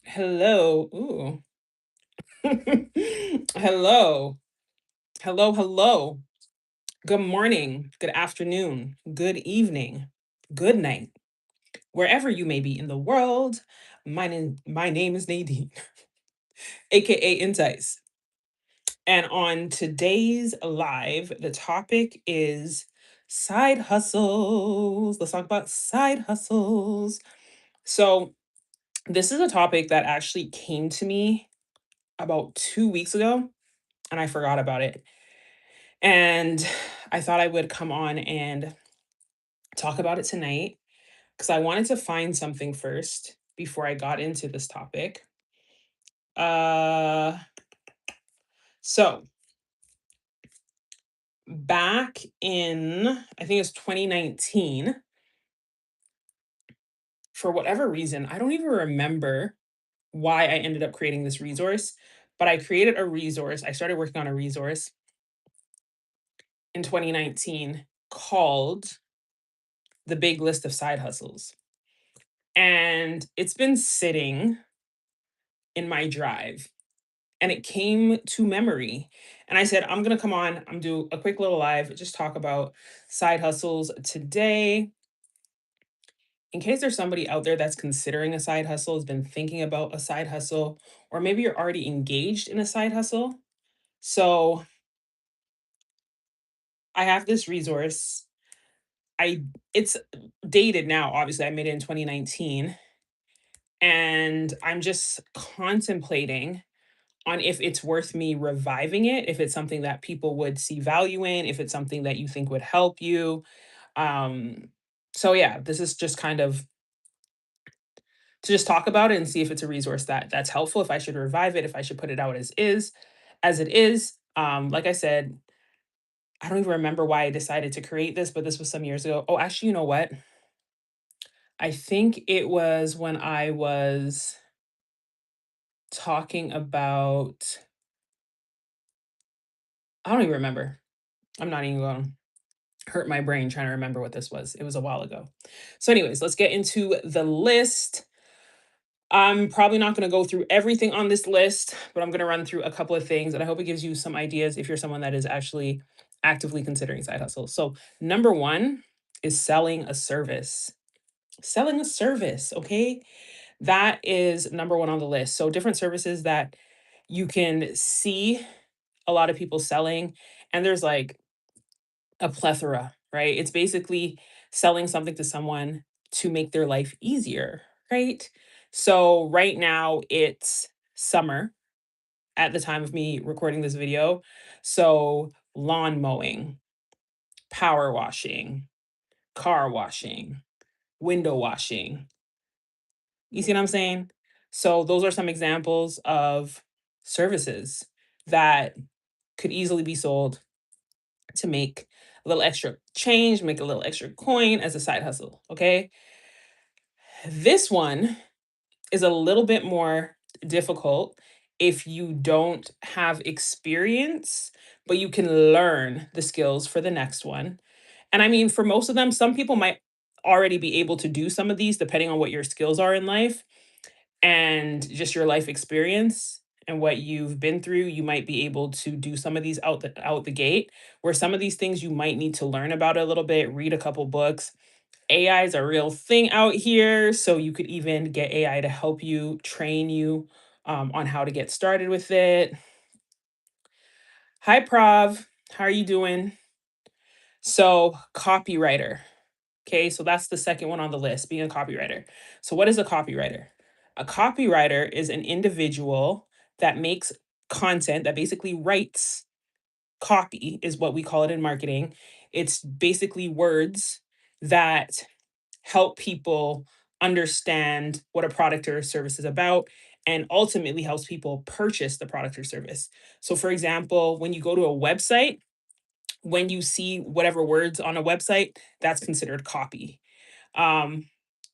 Hello. Ooh. Hello. Hello, hello. Good morning, good afternoon, good evening, good night, wherever you may be in the world. My name is Nadine, aka Entice. And on today's live, the topic is side hustles. Let's talk about side hustles. So, this is a topic that actually came to me about 2 weeks ago, and I forgot about it. And I thought I would come on and talk about it tonight because I wanted to find something first before I got into this topic. Uh, so back in, I think it's 2019, for whatever reason, I don't even remember why I ended up creating this resource, but I created a resource. I started working on a resource in 2019 called The Big List of Side Hustles. And it's been sitting in my drive and it came to memory. And I said, I'm going to come on, I'm do a quick little live, just talk about side hustles today. In case there's somebody out there that's considering a side hustle, has been thinking about a side hustle, or maybe you're already engaged in a side hustle. So I have this resource. I it's dated now, obviously. I made it in 2019. And I'm just contemplating on if it's worth me reviving it, if it's something that people would see value in, if it's something that you think would help you. Um, so yeah, this is just kind of to just talk about it and see if it's a resource that's helpful, if I should revive it, if I should put it out as it is. Like I said, I don't even remember why I decided to create this, but this was some years ago. Oh, actually, you know what? I think it was when I was talking about, I don't even remember. I'm not even going hurt my brain trying to remember what this was. It was a while ago. So, anyways, let's get into the list. I'm probably not going to go through everything on this list, but I'm going to run through a couple of things and I hope it gives you some ideas if you're someone that is actually actively considering side hustles. So, number one is selling a service. Selling a service, okay? That is number one on the list. So, different services that you can see a lot of people selling, and there's like a plethora, right? It's basically selling something to someone to make their life easier, right? So right now it's summer at the time of me recording this video. So lawn mowing, power washing, car washing, window washing. You see what I'm saying? So those are some examples of services that could easily be sold to make a little extra change, make a little extra coin as a side hustle. Okay. This one is a little bit more difficult if you don't have experience, but you can learn the skills for the next one. And I mean, for most of them, some people might already be able to do some of these depending on what your skills are in life and just your life experience and what you've been through. You might be able to do some of these out the gate, where some of these things you might need to learn about a little bit, read a couple books. AI is a real thing out here, so you could even get AI to help you, train you on how to get started with it. Hi, Prav. How are you doing? So, copywriter. Okay, so that's the second one on the list, being a copywriter. So, what is a copywriter? A copywriter is an individual that makes content, that basically writes copy, is what we call it in marketing. It's basically words that help people understand what a product or service is about and ultimately helps people purchase the product or service. So, for example, when you go to a website, when you see whatever words on a website, that's considered copy. Um,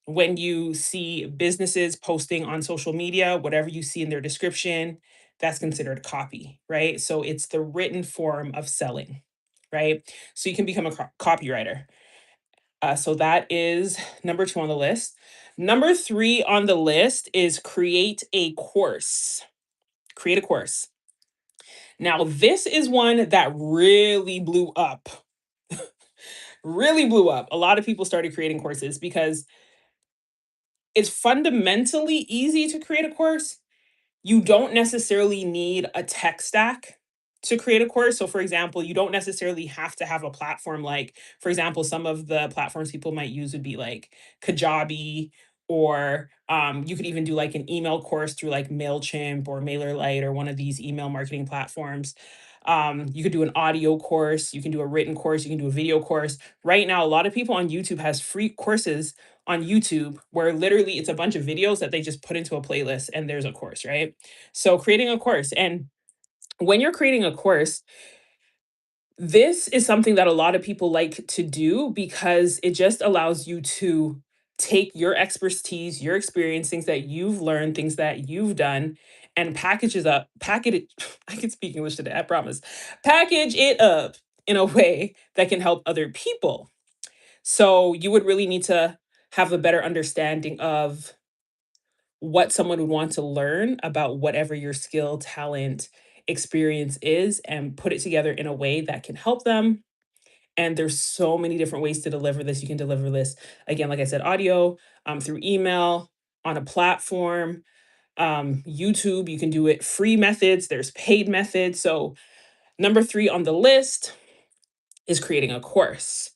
when you see businesses posting on social media, whatever you see in their description, that's considered copy, right? So it's the written form of selling, right? So you can become a copywriter. So that is number 2 on the list. Number 3 on the list is create a course. Create a course. Now, this is one that really blew up. Really blew up. A lot of people started creating courses because it's fundamentally easy to create a course. You don't necessarily need a tech stack to create a course. So, for example, you don't necessarily have to have a platform like, for example, some of the platforms people might use would be like Kajabi, or you could even do like an email course through like MailChimp or MailerLite or one of these email marketing platforms. You could do an audio course, you can do a written course, you can do a video course. Right now, a lot of people on YouTube has free courses on YouTube where literally it's a bunch of videos that they just put into a playlist and there's a course, right? So creating a course. And when you're creating a course, this is something that a lot of people like to do because it just allows you to take your expertise, your experience, things that you've learned, things that you've done, and package it. I can speak English today, I promise. Package it up in a way that can help other people. So you would really need to have a better understanding of what someone would want to learn about whatever your skill, talent, experience is, and put it together in a way that can help them. And there's so many different ways to deliver this. You can deliver this, again, like I said, audio, through email, on a platform, YouTube. You can do it free methods, there's paid methods. So, number 3 on the list is creating a course.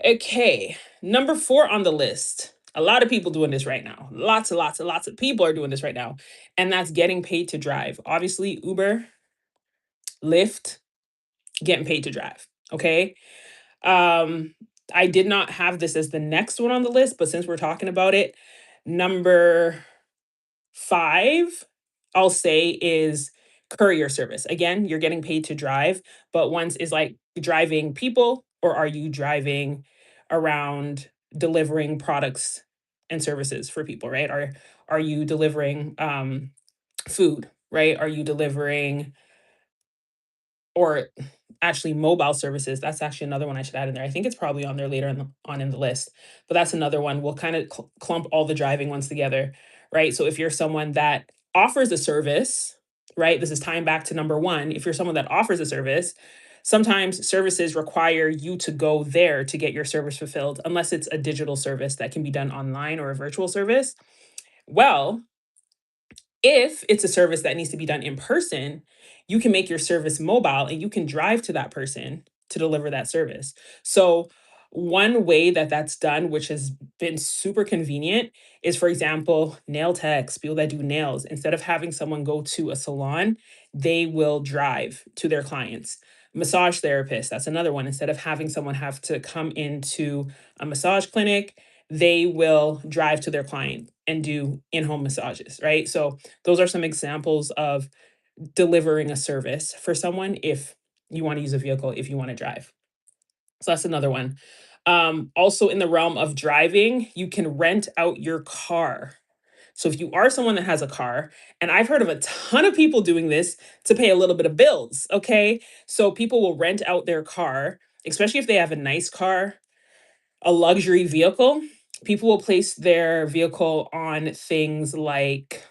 Okay, number 4 on the list. A lot of people doing this right now. Lots and lots and lots of people are doing this right now. And that's getting paid to drive. Obviously, Uber, Lyft, getting paid to drive. Okay. Um, I did not have this as the next one on the list, but since we're talking about it, number 5, I'll say, is courier service. Again, you're getting paid to drive, but once is like driving people, or are you driving around delivering products and services for people, right? Are you delivering food, right? Are you delivering, or actually mobile services? That's actually another one I should add in there. I think it's probably on there later on in the list, but that's another one. We'll kind of clump all the driving ones together, right? So if you're someone that offers a service, right? This is tying back to number 1. If you're someone that offers a service, sometimes services require you to go there to get your service fulfilled, unless it's a digital service that can be done online or a virtual service. Well, if it's a service that needs to be done in person, you can make your service mobile and you can drive to that person to deliver that service. So, one way that that's done, which has been super convenient, is, for example, nail techs, people that do nails. Instead of having someone go to a salon, they will drive to their clients. Massage therapists, that's another one. Instead of having someone have to come into a massage clinic, they will drive to their client and do in home massages, right? So, those are some examples of delivering a service for someone if you want to use a vehicle, if you want to drive. So that's another one. Also, in the realm of driving, you can rent out your car. So if you are someone that has a car, and I've heard of a ton of people doing this to pay a little bit of bills, okay? So people will rent out their car, especially if they have a nice car, a luxury vehicle. People will place their vehicle on things like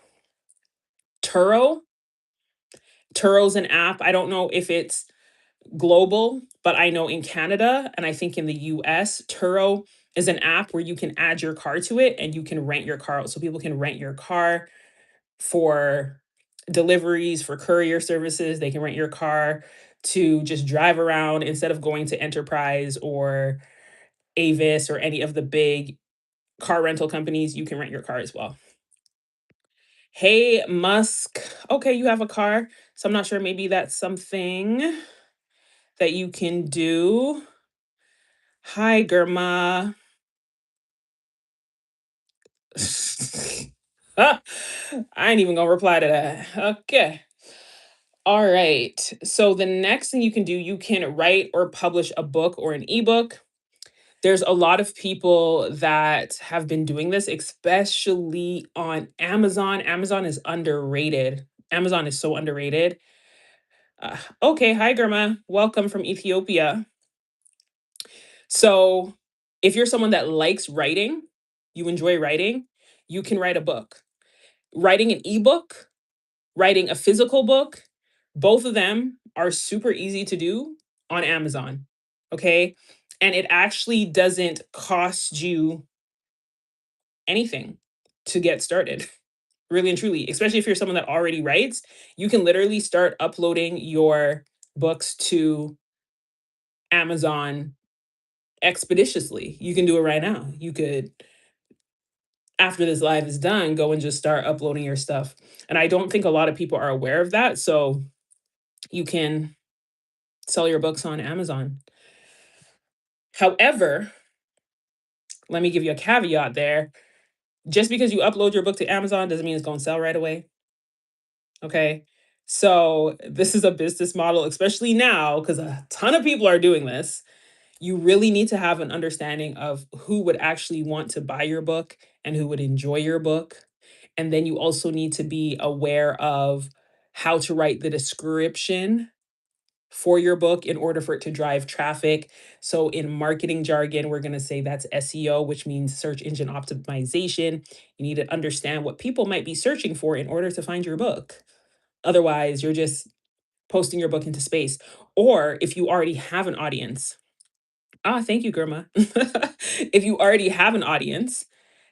Turo. Turo's an app. I don't know if it's global, but I know in Canada and I think in the US, Turo is an app where you can add your car to it and you can rent your car out. So people can rent your car for deliveries, for courier services. They can rent your car to just drive around instead of going to Enterprise or Avis or any of the big car rental companies. You can rent your car as well. Hey, Musk. Okay, you have a car. So I'm not sure. Maybe that's something that you can do. Hi, Germa. Ah, I ain't even gonna reply to that. Okay. All right. So the next thing you can do, you can write or publish a book or an ebook. There's a lot of people that have been doing this, especially on Amazon. Amazon is underrated. Amazon is so underrated. Okay. Hi, Germa. Welcome from Ethiopia. So If you're someone that likes writing, you enjoy writing, you can write a book. Writing an ebook, writing a physical book, both of them are super easy to do on Amazon. Okay. And it actually doesn't cost you anything to get started, really and truly, especially if you're someone that already writes. You can literally start uploading your books to Amazon expeditiously. You can do it right now. You could, after this live is done, go and just start uploading your stuff. And I don't think a lot of people are aware of that. So you can sell your books on Amazon. However, let me give you a caveat there. Just because you upload your book to Amazon doesn't mean it's going to sell right away. Okay. So this is a business model, especially now, because a ton of people are doing this. You really need to have an understanding of who would actually want to buy your book and who would enjoy your book. And then you also need to be aware of how to write the description for your book in order for it to drive traffic. So, in marketing jargon, we're going to say that's SEO, which means search engine optimization. You need to understand what people might be searching for in order to find your book. Otherwise, you're just posting your book into space. Or if you already have an audience, thank you, Grandma. If you already have an audience,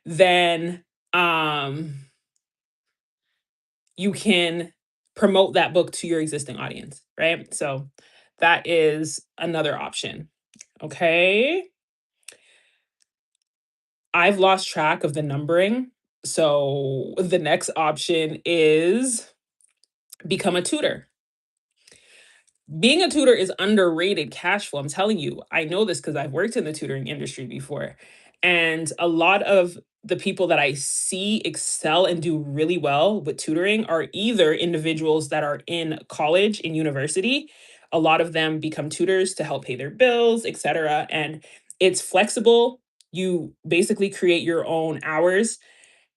then um, you can promote that book to your existing audience, right? So that is another option. Okay. I've lost track of the numbering. So the next option is become a tutor. Being a tutor is underrated cash flow. I'm telling you, I know this because I've worked in the tutoring industry before. And a lot of the people that I see excel and do really well with tutoring are either individuals that are in college, in university. A lot of them become tutors to help pay their bills, etc. And it's flexible. You basically create your own hours.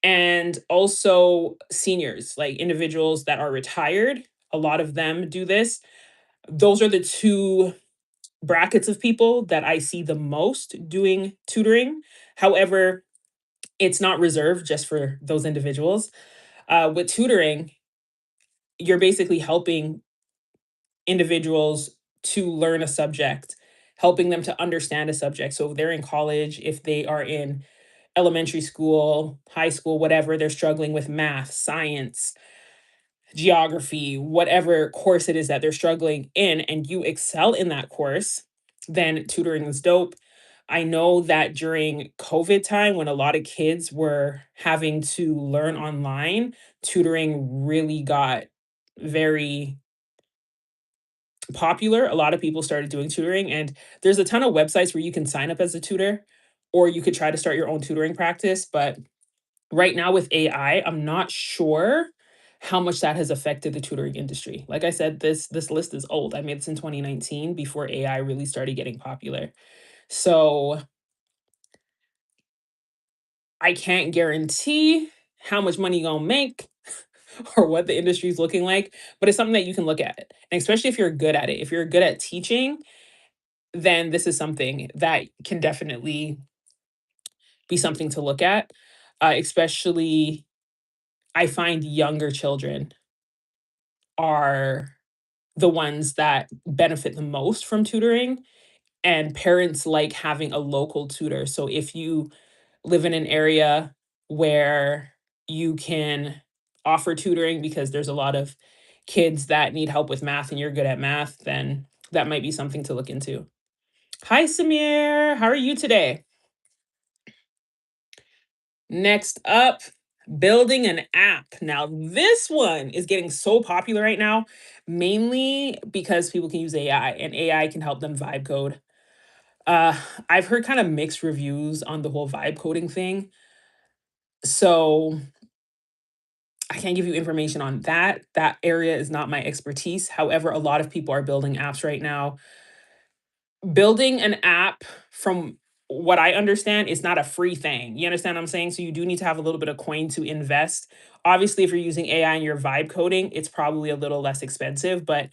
And also seniors, like individuals that are retired. A lot of them do this. Those are the two brackets of people that I see the most doing tutoring. However, it's not reserved just for those individuals. With tutoring, you're basically helping individuals to learn a subject, helping them to understand a subject. So if they're in college, if they are in elementary school, high school, whatever, they're struggling with math, science, geography, whatever course it is that they're struggling in, and you excel in that course, then tutoring is dope. I know that during COVID time, when a lot of kids were having to learn online, tutoring really got very popular. A lot of people started doing tutoring, and there's a ton of websites where you can sign up as a tutor, or you could try to start your own tutoring practice. But right now with AI, I'm not sure how much that has affected the tutoring industry. Like I said, this list is old. I made this in 2019 before AI really started getting popular. So I can't guarantee how much money you're gonna make or what the industry is looking like, but it's something that you can look at. And especially if you're good at it. If you're good at teaching, then this is something that can definitely be something to look at. Especially, I find younger children are the ones that benefit the most from tutoring, and parents like having a local tutor. So if you live in an area where you can offer tutoring because there's a lot of kids that need help with math and you're good at math, then that might be something to look into. Hi, Samir. How are you today? Next up, building an app. Now, this one is getting so popular right now, mainly because people can use AI and AI can help them vibe code. Uh, I've heard kind of mixed reviews on the whole vibe coding thing. So I can't give you information on that. That area is not my expertise. However, a lot of people are building apps right now. Building an app, from what I understand, is not a free thing. You understand what I'm saying? So you do need to have a little bit of coin to invest. Obviously, if you're using AI and you're vibe coding, it's probably a little less expensive, but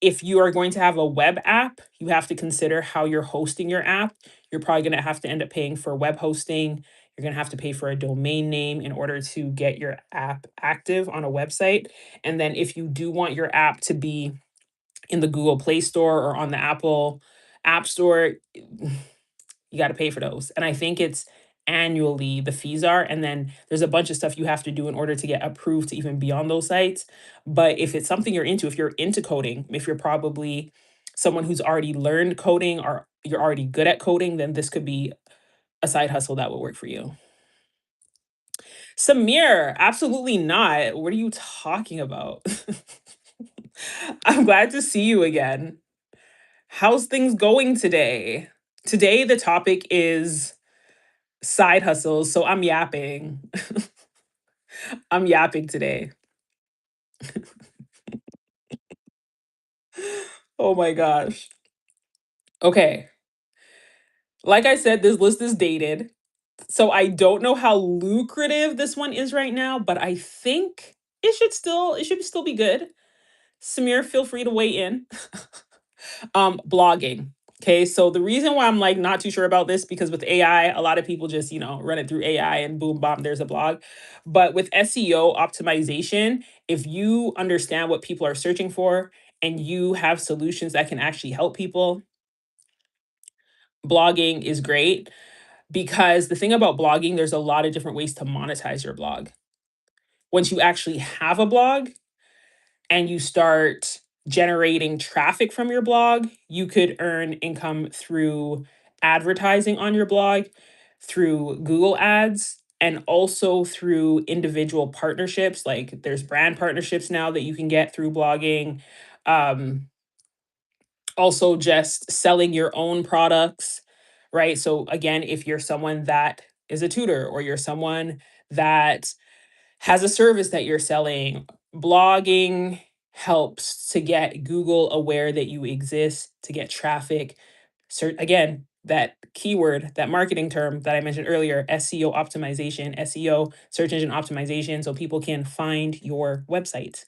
If you are going to have a web app, you have to consider how you're hosting your app. You're probably going to have to end up paying for web hosting. You're going to have to pay for a domain name in order to get your app active on a website. And then if you do want your app to be in the Google Play Store or on the Apple App Store, you got to pay for those. And I think it's annually the fees are. And then there's a bunch of stuff you have to do in order to get approved to even be on those sites. But if it's something you're into, if you're into coding, if you're probably someone who's already learned coding or you're already good at coding, then this could be a side hustle that will work for you. Samir, absolutely not. What are you talking about? I'm glad to see you again. How's things going today? Today, the topic is side hustles. So I'm yapping. I'm yapping today. Oh my gosh. Okay. Like I said, this list is dated. So I don't know how lucrative this one is right now, but I think it should still be good. Samir, feel free to weigh in. Blogging. Okay, so the reason why I'm like not too sure about this because with AI, a lot of people just, run it through AI and boom, bomb, there's a blog. But with SEO optimization, if you understand what people are searching for and you have solutions that can actually help people, blogging is great because the thing about blogging, there's a lot of different ways to monetize your blog. Once you actually have a blog, and you start generating traffic from your blog, you could earn income through advertising on your blog, through Google Ads, and also through individual partnerships. Like there's brand partnerships now that you can get through blogging. Um, Also, just selling your own products, right? So, again, if you're someone that is a tutor or you're someone that has a service that you're selling, blogging helps to get Google aware that you exist, to get traffic. Again, that keyword, that marketing term that I mentioned earlier, SEO optimization, SEO, search engine optimization, so people can find your website,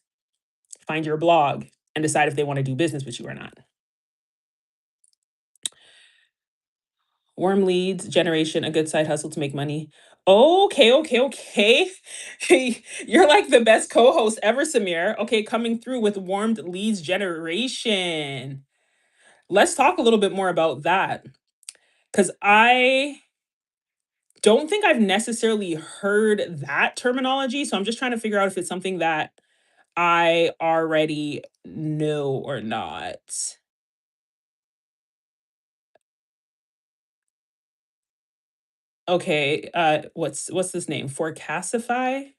find your blog, and decide if they want to do business with you or not. Warm leads generation, a good side hustle to make money. Okay, okay, okay. Hey, you're like the best co-host ever, Samir. Okay, coming through with warmed leads generation. Let's talk a little bit more about that because I don't think I've necessarily heard that terminology. So I'm just trying to figure out if it's something that I already know or not. Okay, what's this name? Forecastify?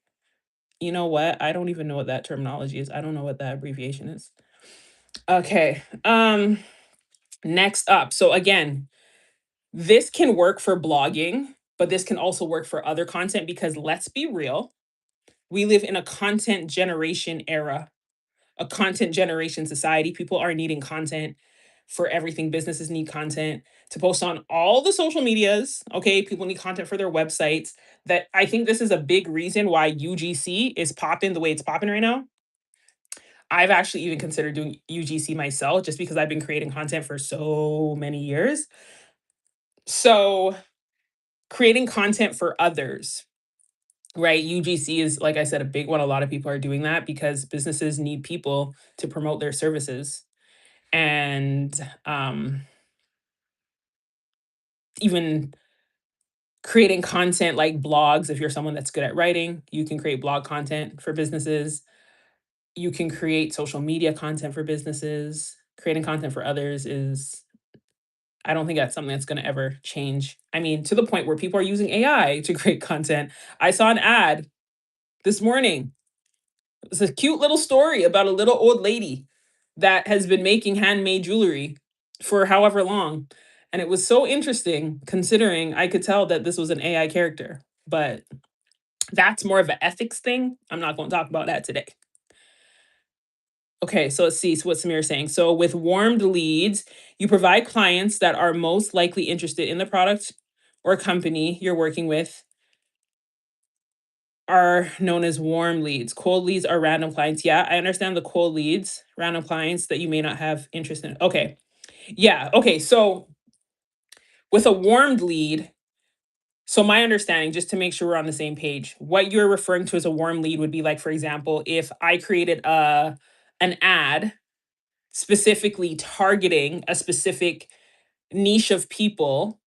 You know what? I don't even know what that terminology is. I don't know what that abbreviation is. Okay. Next up. So again, this can work for blogging, but this can also work for other content because let's be real, we live in a content generation era, a content generation society. People are needing content for everything. Businesses need content to post on all the social medias. Okay, people need content for their websites. That I think this is a big reason why UGC is popping the way it's popping right now. I've actually even considered doing UGC myself just because I've been creating content for so many years. So, creating content for others, right? UGC is, like I said, a big one. A lot of people are doing that because businesses need people to promote their services. And even creating content like blogs, if you're someone that's good at writing, you can create blog content for businesses. You can create social media content for businesses. Creating content for others is I don't think that's something that's gonna ever change. I mean, to the point where people are using AI to create content. I saw an ad this morning. It's a cute little story about a little old lady that has been making handmade jewelry for however long. And it was so interesting considering I could tell that this was an AI character. But that's more of an ethics thing. I'm not going to talk about that today. Okay, so let's see what Samir is saying. So with warmed leads, you provide clients that are most likely interested in the product or company you're working with are known as warm leads. Cold leads are random clients. Yeah, I understand the cold leads, random clients that you may not have interest in. Okay. Yeah. Okay. So with a warmed lead, so my understanding, just to make sure we're on the same page, what you're referring to as a warm lead would be like, for example, if I created an ad specifically targeting a specific niche of people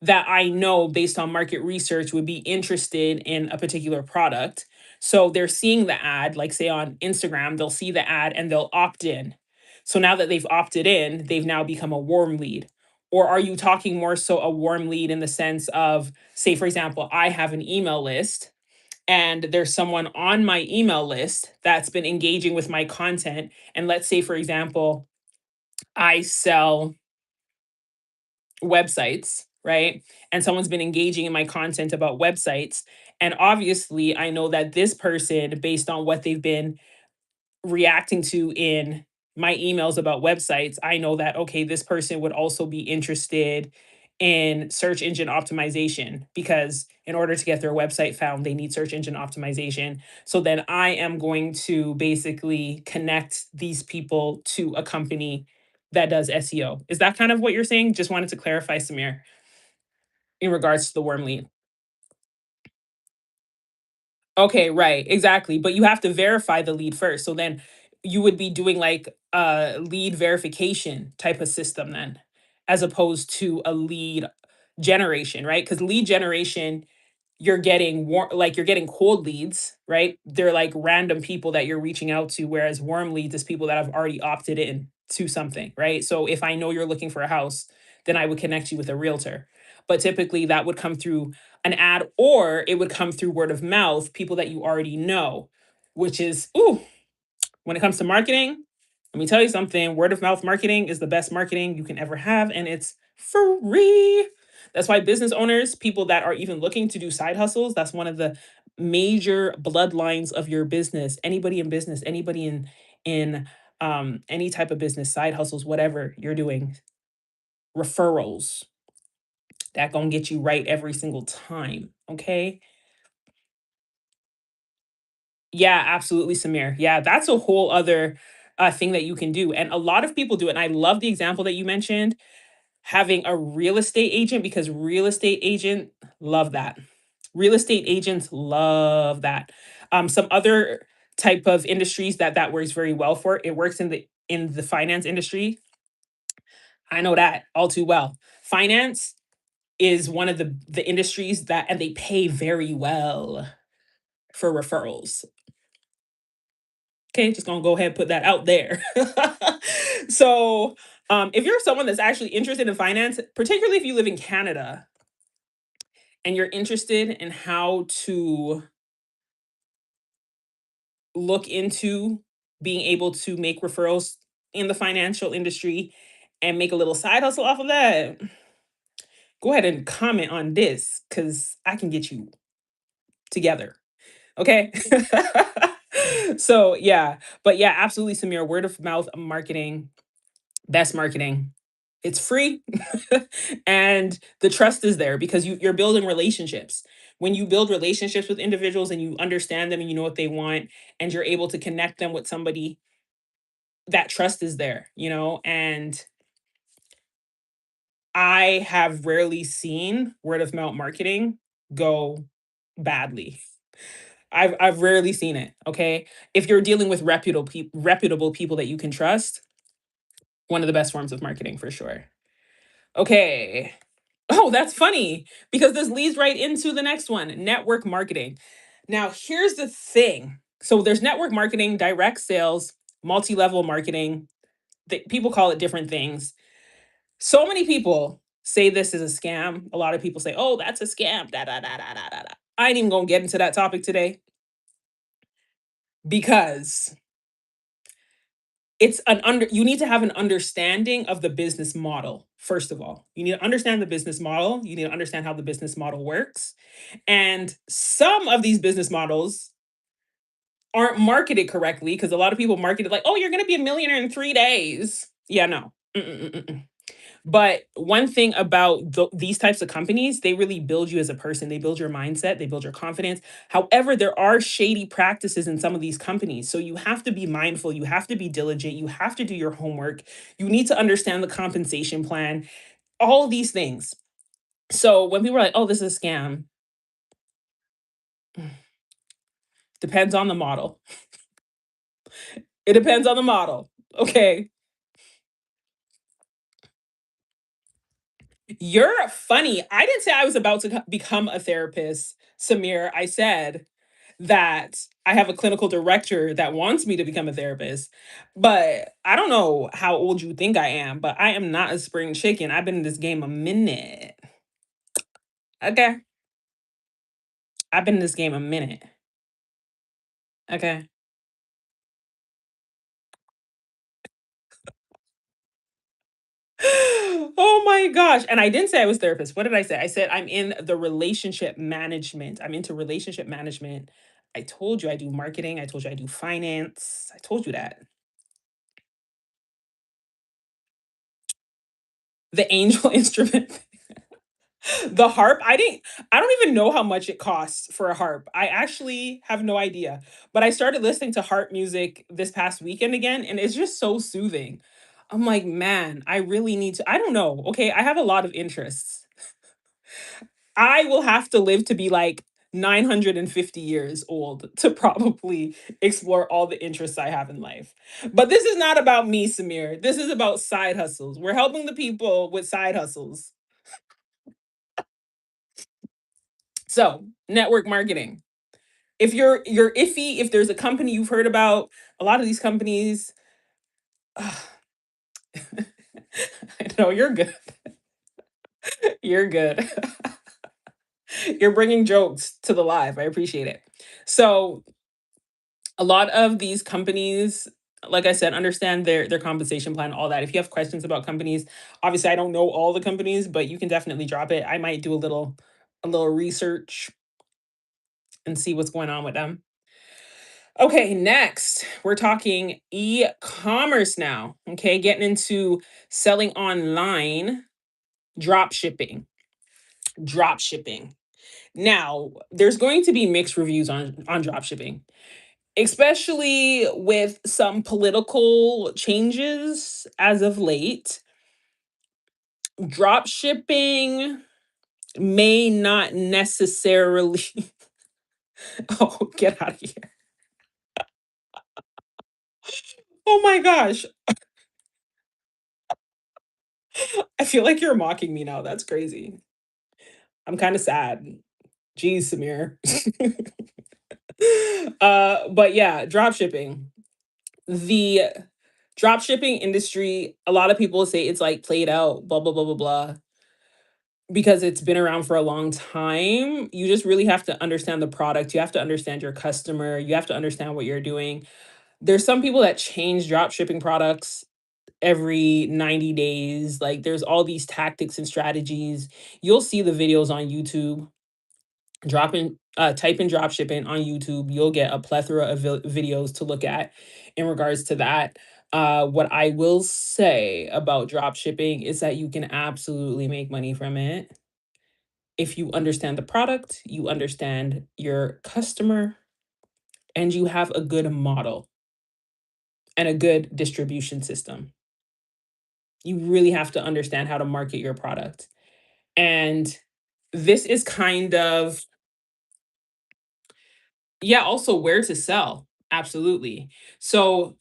that I know based on market research would be interested in a particular product. So they're seeing the ad, like say on Instagram, they'll see the ad and they'll opt in. So now that they've opted in, they've now become a warm lead. Or are you talking more so a warm lead in the sense of, say, for example, I have an email list and there's someone on my email list that's been engaging with my content. And let's say, for example, I sell websites, right? And someone's been engaging in my content about websites. And obviously, I know that this person, based on what they've been reacting to in my emails about websites, I know that, okay, this person would also be interested in search engine optimization because in order to get their website found, they need search engine optimization. So then I am going to basically connect these people to a company that does SEO. Is that kind of what you're saying? Just wanted to clarify, Samir, in regards to the warm lead. Okay, right, exactly, but you have to verify the lead first, so then you would be doing, like, a lead verification type of system then, as opposed to a lead generation, right? Because lead generation, you're getting cold leads, right? They're, like, random people that you're reaching out to, whereas warm leads is people that have already opted in to something, right? So if I know you're looking for a house, then I would connect you with a realtor, but typically that would come through an ad or it would come through word of mouth, people that you already know, which is, ooh, when it comes to marketing, let me tell you something, word of mouth marketing is the best marketing you can ever have, and it's free. That's why business owners, people that are even looking to do side hustles, that's one of the major bloodlines of your business. Anybody in business, anybody in any type of business, side hustles, whatever you're doing, referrals, that gonna get you right every single time. Okay. Yeah, absolutely, Samir. Yeah, that's a whole other thing that you can do. And a lot of people do it. And I love the example that you mentioned, having a real estate agent, because real estate agent love that. Real estate agents love that. Some other type of industries that that works very well for, it works in the finance industry. I know that all too well. Finance is one of the industries that, and they pay very well for referrals. Okay, just gonna go ahead and put that out there. So, if you're someone that's actually interested in finance, particularly if you live in Canada and you're interested in how to look into being able to make referrals in the financial industry and make a little side hustle off of that, go ahead and comment on this because I can get you together. Okay. So, yeah, but yeah, absolutely, Samir. Word of mouth marketing, best marketing. It's free and the trust is there because you're building relationships. When you build relationships with individuals and you understand them and you know what they want and you're able to connect them with somebody, that trust is there, you know? And I have rarely seen word of mouth marketing go badly. I've rarely seen it, okay? If you're dealing with reputable people that you can trust, one of the best forms of marketing for sure. Okay. Oh, that's funny because this leads right into the next one, network marketing. Now, here's the thing. So there's network marketing, direct sales, multi-level marketing. People call it different things. So many people say this is a scam. A lot of people say, "Oh, that's a scam." Da da da da da da. Da. I ain't even gonna get into that topic today because it's an under. You need to have an understanding of the business model. First of all, you need to understand the business model. You need to understand how the business model works. And some of these business models aren't marketed correctly because a lot of people market it like, oh, you're going to be a millionaire in 3 days. Yeah, no. Mm-mm-mm-mm. But one thing about these types of companies, they really build you as a person. They build your mindset, they build your confidence. However, there are shady practices in some of these companies. So you have to be mindful, you have to be diligent, you have to do your homework. You need to understand the compensation plan, all these things. So when people are like, "Oh, this is a scam," depends on the model. It depends on the model. Okay. You're funny. I didn't say I was about to become a therapist, Samir. I said that I have a clinical director that wants me to become a therapist. But I don't know how old you think I am, but I am not a spring chicken. I've been in this game a minute. Okay. I've been in this game a minute. Okay. Oh my gosh. And I didn't say I was therapist. What did I say? I said I'm in the relationship management. I'm into relationship management. I told you I do marketing. I told you I do finance. I told you that. The angel instrument. The harp, I don't even know how much it costs for a harp. I actually have no idea. But I started listening to harp music this past weekend again, and it's just so soothing. I'm like, man, I really need to. I don't know. Okay, I have a lot of interests. I will have to live to be like 950 years old to probably explore all the interests I have in life. But this is not about me, Samir. This is about side hustles. We're helping the people with side hustles. So, network marketing. If you're iffy, if there's a company you've heard about, a lot of these companies, no, you're good. You're good. You're bringing jokes to the live. I appreciate it. So, a lot of these companies, like I said, understand their compensation plan, all that. If you have questions about companies, obviously I don't know all the companies, but you can definitely drop it. I might do a little research and see what's going on with them. Okay, next, we're talking e-commerce now. Okay, getting into selling online, drop shipping. Drop shipping. Now, there's going to be mixed reviews on drop shipping, especially with some political changes as of late. Drop shipping may not necessarily oh, get out of here. Oh my gosh. I feel like you're mocking me now. That's crazy. I'm kind of sad. Jeez, Samir. But yeah, drop shipping. The drop shipping industry, a lot of people say it's like played out, blah, blah, blah, blah, blah, because it's been around for a long time. You just really have to understand the product. You have to understand your customer. You have to understand what you're doing. There's some people that change drop shipping products every 90 days. Like there's all these tactics and strategies. You'll see the videos on YouTube. Type in drop shipping on YouTube. You'll get a plethora of videos to look at in regards to that. What I will say about drop shipping is that you can absolutely make money from it if you understand the product, you understand your customer, and you have a good model and a good distribution system. You really have to understand how to market your product. And this is kind of, yeah, also where to sell. Absolutely. So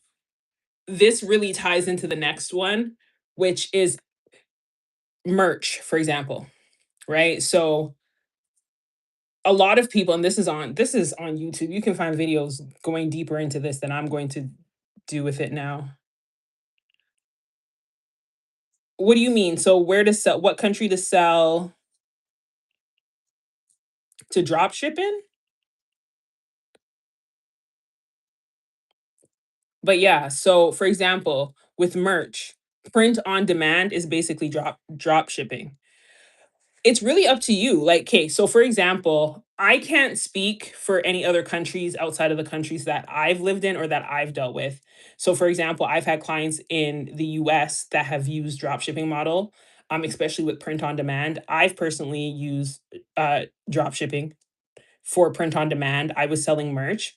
this really ties into the next one, which is merch, for example, right? So a lot of people, and this is on YouTube. You can find videos going deeper into this than I'm going to do with it now. What do you mean? So where to sell, what country to sell, to drop ship in? But yeah, so for example, with merch, print on demand is basically drop shipping. It's really up to you. Like, okay, so for example, I can't speak for any other countries outside of the countries that I've lived in or that I've dealt with. So for example, I've had clients in the US that have used drop shipping model. especially with print on demand. I've personally used drop shipping for print on demand. I was selling merch,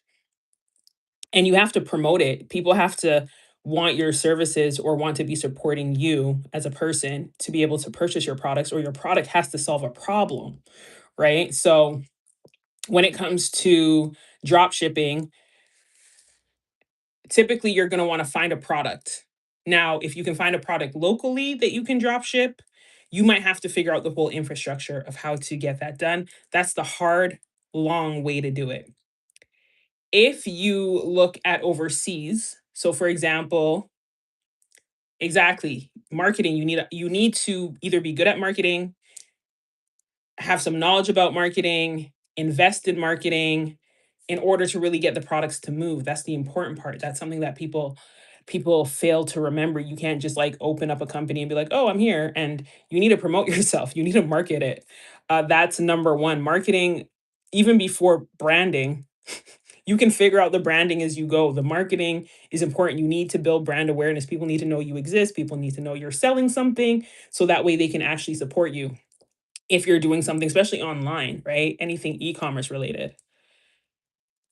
and you have to promote it. People have to want your services or want to be supporting you as a person to be able to purchase your products, or your product has to solve a problem, right? So when it comes to drop shipping, typically you're going to want to find a product. Now, if you can find a product locally that you can drop ship, you might have to figure out the whole infrastructure of how to get that done. That's the hard, long way to do it. If you look at overseas, so for example, exactly, marketing, you need to either be good at marketing, have some knowledge about marketing, invest in marketing in order to really get the products to move. That's the important part. That's something that people fail to remember. You can't just like open up a company and be like, "Oh, I'm here." And you need to promote yourself. You need to market it. That's number one. Marketing, even before branding, you can figure out the branding as you go. The marketing is important. You need to build brand awareness. People need to know you exist. People need to know you're selling something so that way they can actually support you if you're doing something, especially online, right? Anything e-commerce related.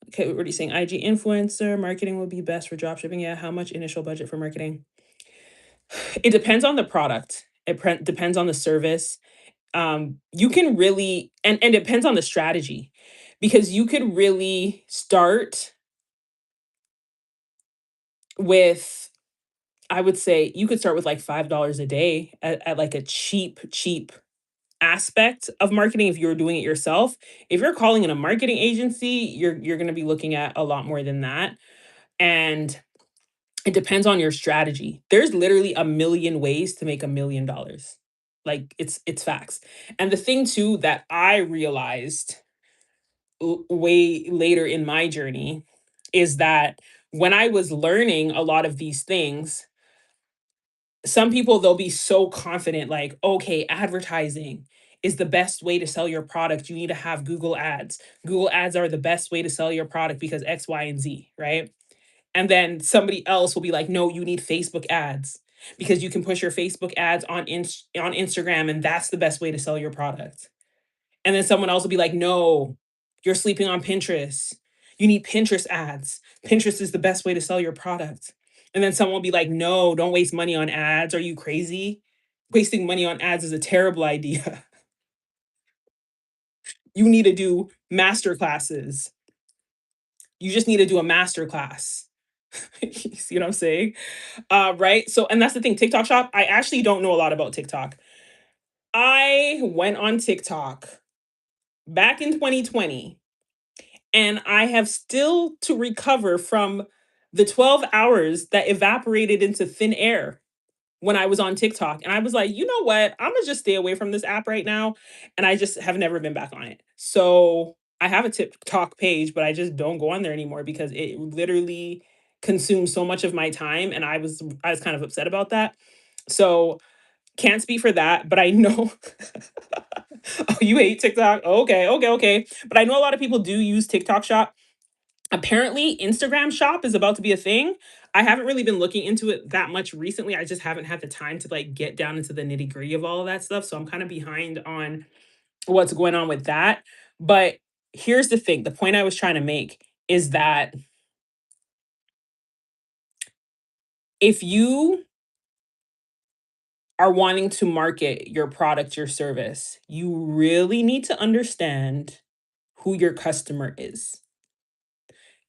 Okay, we're already saying IG influencer marketing would be best for drop shipping. Yeah, how much initial budget for marketing? It depends on the product. Depends on the service. You can really, and it depends on the strategy, because you could really start with, I would say you could start with like $5 a day at like a cheap aspect of marketing if you're doing it yourself. If you're calling in a marketing agency, you're going to be looking at a lot more than that. And it depends on your strategy. There's literally a million ways to make $1 million. Like it's facts. And the thing too that I realized way later in my journey is that when I was learning a lot of these things, some people, they'll be so confident, like, okay, advertising is the best way to sell your product. You need to have Google ads. Google ads are the best way to sell your product because X, Y, and Z, right? And then somebody else will be like, no, you need Facebook ads because you can push your Facebook ads on Instagram, and that's the best way to sell your product. And then someone else will be like, no, you're sleeping on Pinterest. You need Pinterest ads. Pinterest is the best way to sell your product. And then someone will be like, no, don't waste money on ads. Are you crazy? Wasting money on ads is a terrible idea. You need to do master classes. You just need to do a master class. You see what I'm saying? Right. So, and that's the thing, TikTok shop. I actually don't know a lot about TikTok. I went on TikTok back in 2020, and I have still to recover from the 12 hours that evaporated into thin air when I was on TikTok. And I was like, you know what? I'm gonna just stay away from this app right now. And I just have never been back on it. So I have a TikTok page, but I just don't go on there anymore because it literally consumes so much of my time. And I was kind of upset about that. So can't speak for that, but I know. Oh, you hate TikTok? Okay, okay, okay. But I know a lot of people do use TikTok Shop. Apparently, Instagram Shop is about to be a thing. I haven't really been looking into it that much recently. I just haven't had the time to like get down into the nitty gritty of all of that stuff. So I'm kind of behind on what's going on with that. But here's the thing, the point I was trying to make is that if you are wanting to market your product, your service, you really need to understand who your customer is.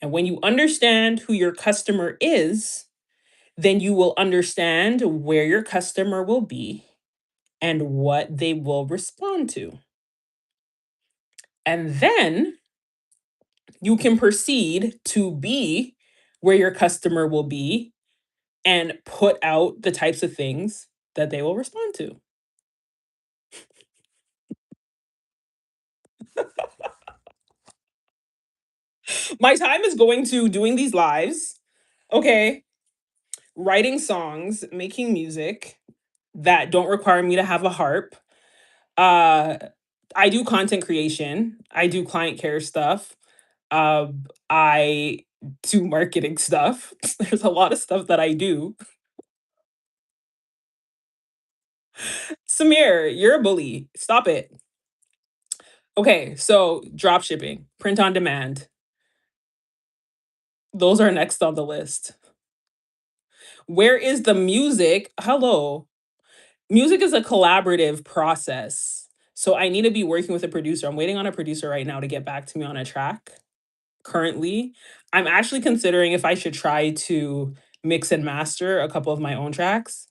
And when you understand who your customer is, then you will understand where your customer will be and what they will respond to. And then you can proceed to be where your customer will be and put out the types of things that they will respond to. My time is going to doing these lives, okay, writing songs, making music that don't require me to have a harp. Uh, I do content creation. I do client care stuff. I do marketing stuff. There's a lot of stuff that I do. Samir, you're a bully. Stop it. Okay, so drop shipping, print on demand. Those are next on the list. Where is the music? Hello. Music is a collaborative process. So I need to be working with a producer. I'm waiting on a producer right now to get back to me on a track. Currently, I'm actually considering if I should try to mix and master a couple of my own tracks.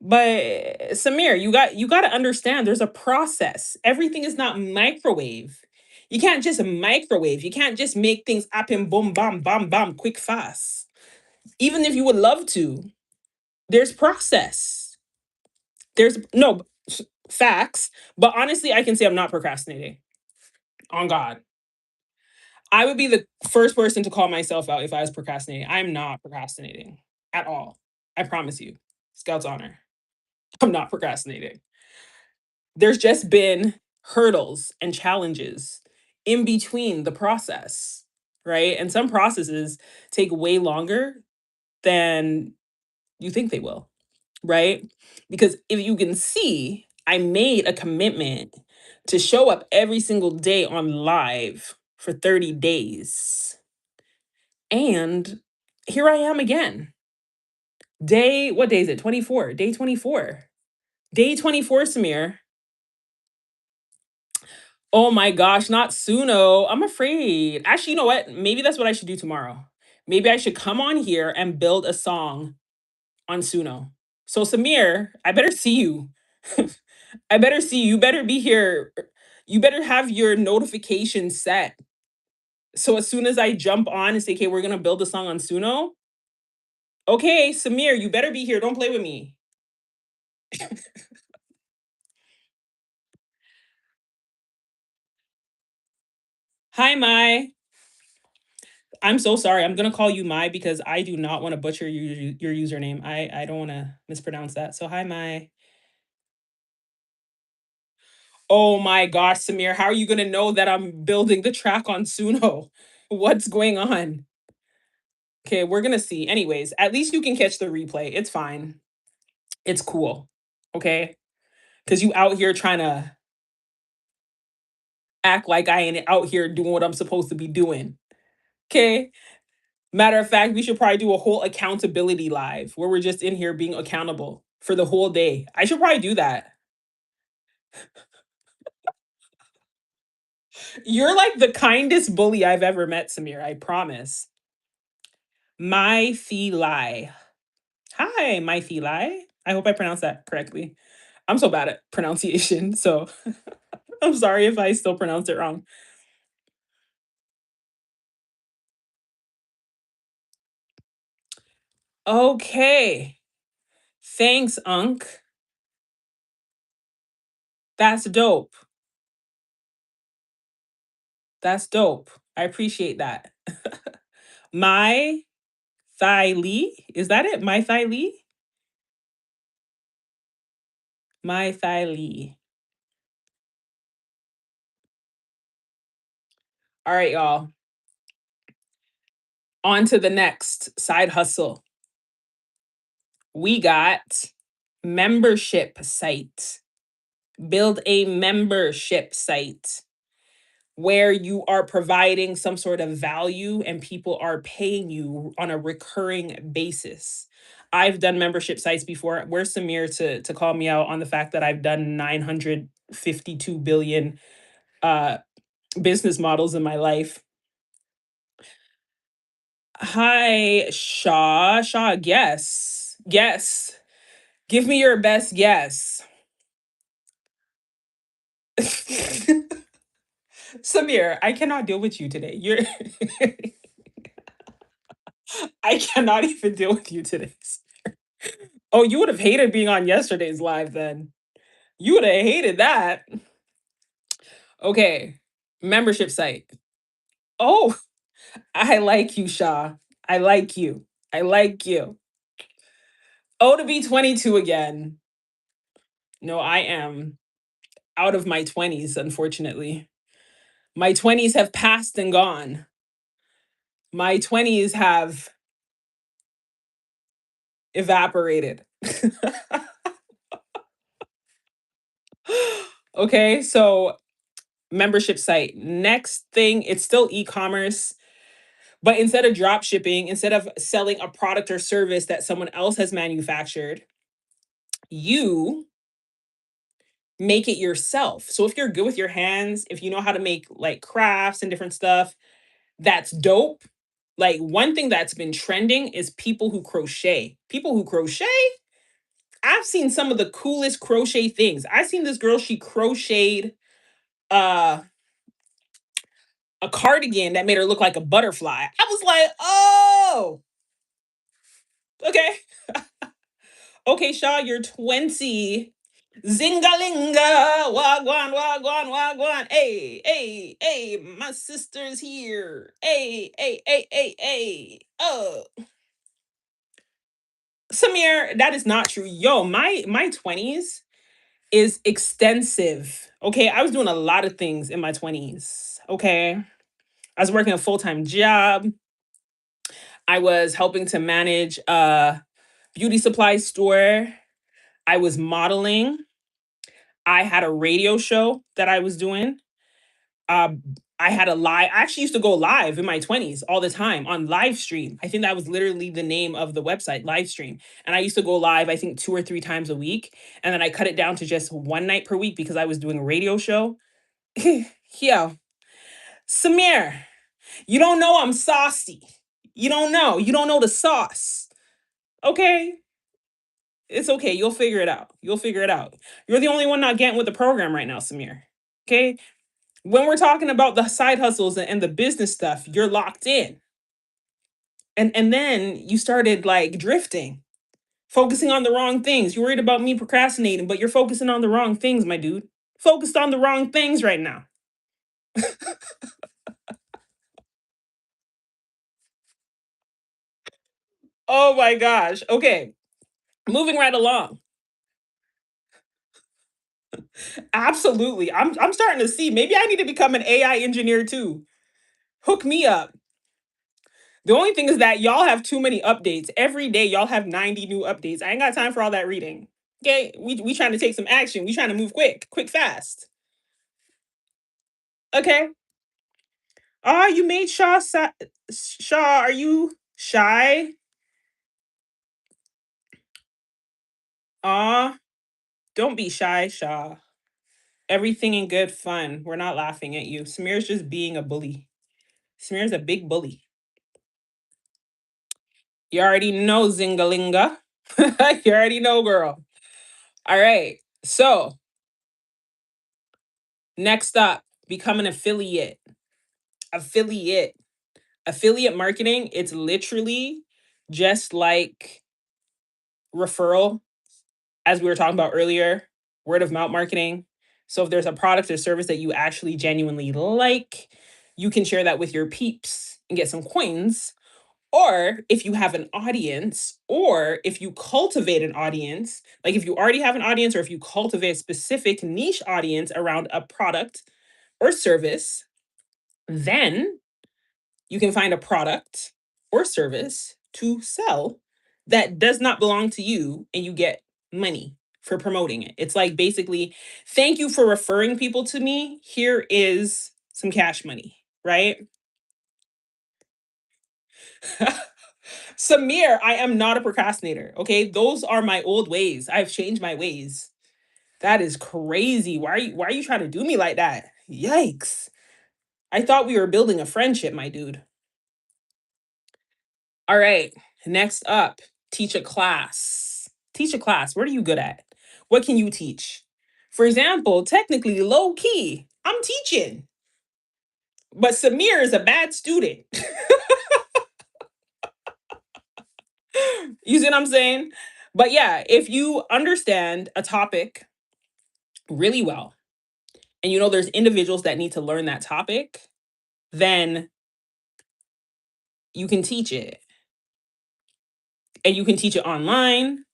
But Samir, you got to understand there's a process. Everything is not microwave. You can't just microwave. You can't just make things happen boom bam bam bam quick fast. Even if you would love to, there's process. There's no facts, but honestly I can say I'm not procrastinating. On God. I would be the first person to call myself out if I was procrastinating. I'm not procrastinating at all. I promise you. Scout's honor. I'm not procrastinating. There's just been hurdles and challenges in between the process, right? And some processes take way longer than you think they will, right? Because if you can see, I made a commitment to show up every single day on live for 30 days. And here I am again. What day is it? 24. Day 24. Day 24, Samir. Oh my gosh, not Suno. I'm afraid. Actually, you know what? Maybe that's what I should do tomorrow. Maybe I should come on here and build a song on Suno. So, Samir, I better see you. I better see you. You better be here. You better have your notification set. So, as soon as I jump on and say, okay, we're going to build a song on Suno, okay, Samir, you better be here. Don't play with me. Hi, Mai. I'm so sorry. I'm gonna call you Mai because I do not want to butcher your username. I don't want to mispronounce that. So hi, Mai. Oh my gosh, Samir, how are you gonna know that I'm building the track on Suno? What's going on? Okay, we're gonna see. Anyways, at least you can catch the replay. It's fine. It's cool. Okay, because you out here trying to act like I ain't out here doing what I'm supposed to be doing. Okay. Matter of fact, we should probably do a whole accountability live where we're just in here being accountable for the whole day. I should probably do that. You're like the kindest bully I've ever met, Samir. I promise. My Feli. Hi, my Feli. I hope I pronounced that correctly. I'm so bad at pronunciation, so I'm sorry if I still pronounce it wrong. Okay. Thanks, Unc. That's dope. That's dope. I appreciate that. My Thigh Is that it? My Thigh My Thigh. All right, y'all. On to the next side hustle. We got membership site. Build a membership site where you are providing some sort of value and people are paying you on a recurring basis. I've done membership sites before. Where's Samir to call me out on the fact that I've done 952 billion uh, business models in my life? Hi, Shaw. Shaw, guess. Guess. Give me your best guess. Samir, I cannot deal with you today. You're I cannot even deal with you today. Oh, you would have hated being on yesterday's live then. You would have hated that. Okay. Membership site. Oh, I like you, Shaw. I like you. I like you. Oh, to be 22 again. No, I am out of my 20s, unfortunately. My 20s have passed and gone. My 20s have evaporated. Okay, so membership site. Next thing, it's still e-commerce, but instead of drop shipping, instead of selling a product or service that someone else has manufactured, you make it yourself. So if you're good with your hands, if you know how to make like crafts and different stuff, that's dope. Like one thing that's been trending is people who crochet. People who crochet, I've seen some of the coolest crochet things. I seen this girl, she crocheted uh a cardigan that made her look like a butterfly. I was like, "Oh, okay. Okay, Shaw, you're 20. Zingalinga, wagwan, wagwan, wagwan. Hey, hey, hey, my sister's here. Hey, hey, hey, hey, hey. Oh, Samir, that is not true. Yo, my 20s is extensive. Okay, I was doing a lot of things in my 20s. Okay, I was working a full-time job. I was helping to manage a beauty supply store. I was modeling. I had a radio show that I was doing. Um, I had a live. I actually used to go live in my 20s all the time on live stream. I think that was literally the name of the website, live stream. And I used to go live, I think 2 or 3 times a week. And then I cut it down to just one night per week because I was doing a radio show. Yo, Samir, you don't know I'm saucy. You don't know. You don't know the sauce. Okay. It's okay. You'll figure it out. You'll figure it out. You're the only one not getting with the program right now, Samir. Okay. When we're talking about the side hustles and the business stuff, you're locked in. And then you started like drifting, focusing on the wrong things. You're worried about me procrastinating, but you're focusing on the wrong things, my dude. Focused on the wrong things right now. Oh my gosh. Okay. Moving right along. Absolutely. I'm starting to see maybe I need to become an AI engineer too. Hook me up. The only thing is that y'all have too many updates. Every day y'all have 90 new updates. I ain't got time for all that reading. Okay? We trying to take some action. We trying to move quick, quick fast. Okay? Ah, you made Shaw, are you shy? Ah, don't be shy, Shaw. Everything in good fun. We're not laughing at you. Smear's just being a bully. Smear's a big bully. You already know, Zingalinga. You already know, girl. All right. So next up, become an affiliate. Affiliate. Affiliate marketing, it's literally just like referral, as we were talking about earlier, word of mouth marketing. So if there's a product or service that you actually genuinely like, you can share that with your peeps and get some coins. Or if you have an audience, or if you cultivate an audience, like if you already have an audience, or if you cultivate a specific niche audience around a product or service, then you can find a product or service to sell that does not belong to you and you get money for promoting it. It's like basically, thank you for referring people to me. Here is some cash money, right? Samir, I am not a procrastinator. Okay. Those are my old ways. I've changed my ways. That is crazy. Why are you trying to do me like that? Yikes. I thought we were building a friendship, my dude. All right. Next up, teach a class. Teach a class. What are you good at? What can you teach? For example, technically, low key, I'm teaching, but Samir is a bad student. You see what I'm saying? But yeah, if you understand a topic really well and you know there's individuals that need to learn that topic, then you can teach it. And you can teach it online.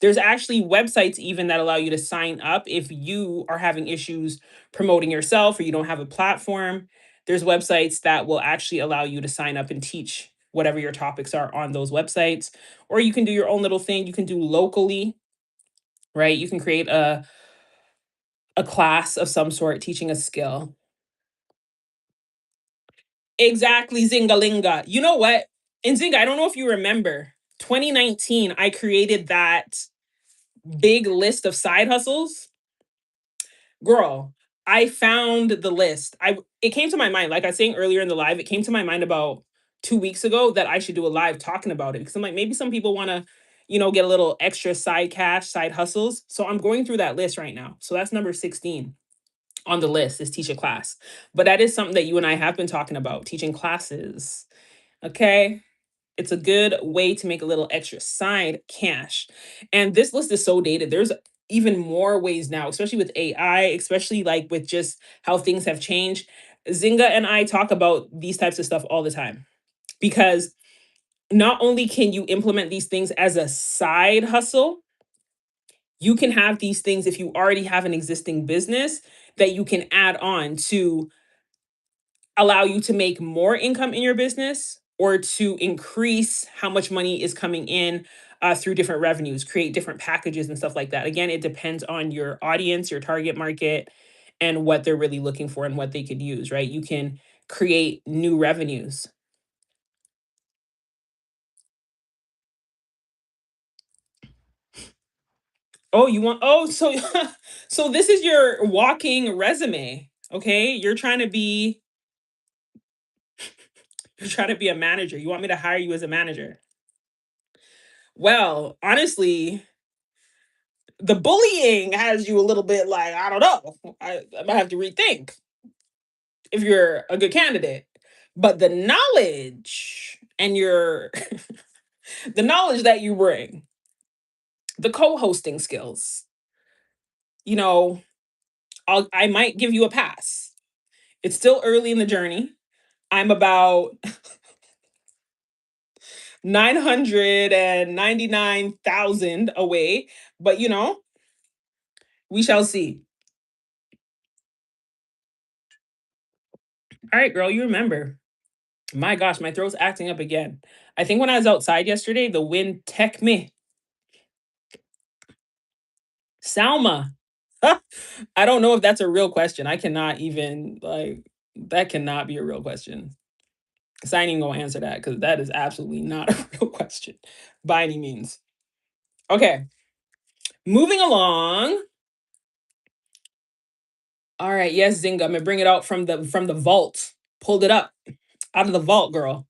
There's actually websites even that allow you to sign up if you are having issues promoting yourself or you don't have a platform. There's websites that will actually allow you to sign up and teach whatever your topics are on those websites. Or you can do your own little thing. You can do locally, right? You can create a a class of some sort teaching a skill. Exactly, Zingalinga. You know what? In Zinga, I don't know if you remember, 2019, I created that big list of side hustles. Girl, I found the list. It came to my mind, like I was saying earlier in the live, it came to my mind about 2 weeks ago that I should do a live talking about it because I'm like, maybe some people want to, get a little extra side cash, side hustles. So I'm going through that list right now. So that's number 16 on the list is teach a class. But that is something that you and I have been talking about, teaching classes. Okay. It's a good way to make a little extra side cash. And this list is so dated. There's even more ways now, especially with AI, especially like with just how things have changed. Zynga and I talk about these types of stuff all the time because not only can you implement these things as a side hustle, you can have these things if you already have an existing business that you can add on to allow you to make more income in your business or to increase how much money is coming in through different revenues, create different packages and stuff like that. Again, it depends on your audience, your target market, and what they're really looking for and what they could use, right? You can create new revenues. Oh, you want, oh, so, so this is your walking resume. Okay. You're trying to be a manager. You want me to hire you as a manager? Well, honestly, the bullying has you a little bit like, I don't know. I might have to rethink if you're a good candidate. But the knowledge and your the knowledge that you bring, the co-hosting skills, you know, I might give you a pass. It's still early in the journey. I'm about 999,000 away, but we shall see. All right, girl, you remember. My gosh, my throat's acting up again. I think when I was outside yesterday, the wind tech me. Salma. I don't know if that's a real question. I cannot even like that cannot be a real question. Cause I ain't even gonna answer that because that is absolutely not a real question by any means. Okay, moving along. All right, yes, Zinga. I'm gonna bring it out from the vault. Pulled it up out of the vault, girl.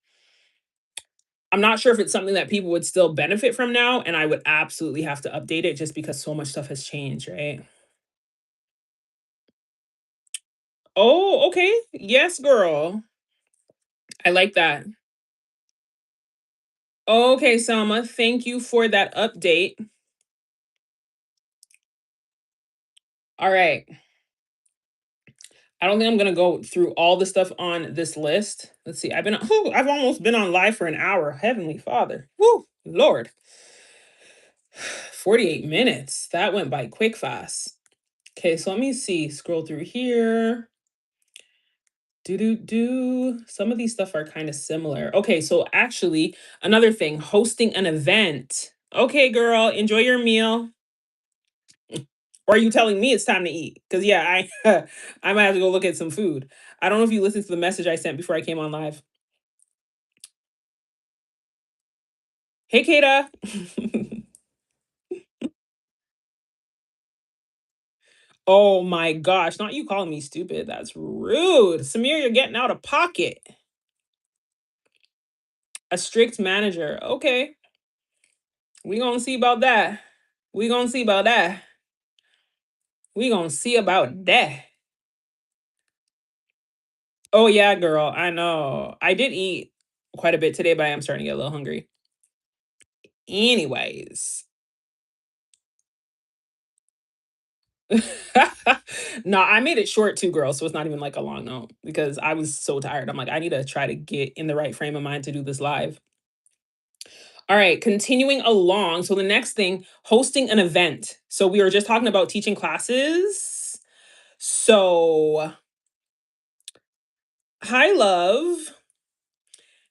I'm not sure if it's something that people would still benefit from now, and I would absolutely have to update it just because so much stuff has changed, right? Oh, okay. Yes, girl. I like that. Okay, Selma, thank you for that update. All right. I don't think I'm gonna go through all the stuff on this list. Let's see. I've almost been on live for an hour. Heavenly Father. Woo, Lord. 48 minutes. That went by quick fast. Okay, so let me see. Scroll through here. Do. Some of these stuff are kind of similar. Okay, so actually, another thing, hosting an event. Okay, girl, enjoy your meal. Or are you telling me it's time to eat? Because yeah, I might have to go look at some food. I don't know if you listened to the message I sent before I came on live. Hey, Kata. Oh my gosh, not you calling me stupid. That's rude. Samir, you're getting out of pocket. A strict manager. Okay. We gonna see about that. We gonna see about that. We gonna see about that. Oh yeah, girl. I know. I did eat quite a bit today, but I am starting to get a little hungry. Anyways. No, I made it short too, girl. So it's not even like a long note because I was so tired. I'm like, I need to try to get in the right frame of mind to do this live. All right, continuing along. So the next thing, hosting an event. So we were just talking about teaching classes. So, hi, love.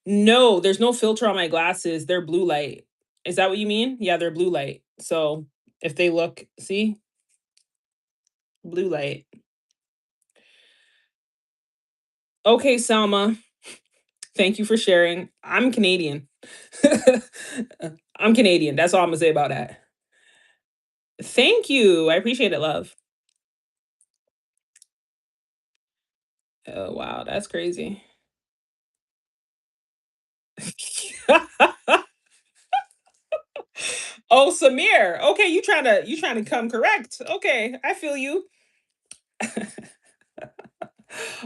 No, there's no filter on my glasses. They're blue light. Is that what you mean? Yeah, they're blue light. So if they look, see, Blue light. Okay, Selma. Thank you for sharing. I'm Canadian. I'm Canadian. That's all I'm gonna say about that. Thank you. I appreciate it, love. Oh wow, that's crazy. Oh, Samir. Okay, you trying to come correct. Okay, I feel you.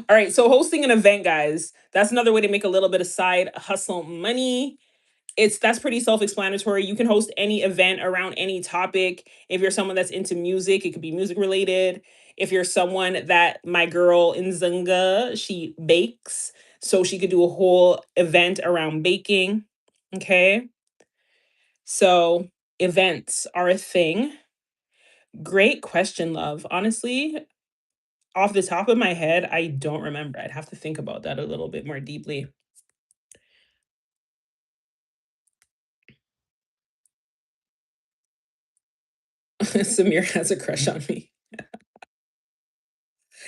All right, so hosting an event, guys, that's another way to make a little bit of side hustle money. That's pretty self-explanatory. You can host any event around any topic. If you're someone that's into music, it could be music related. If you're someone that my girl in Zunga, she bakes, so she could do a whole event around baking. Okay? So, events are a thing. Great question, love. Honestly, off the top of my head, I don't remember. I'd have to think about that a little bit more deeply. Samir has a crush on me.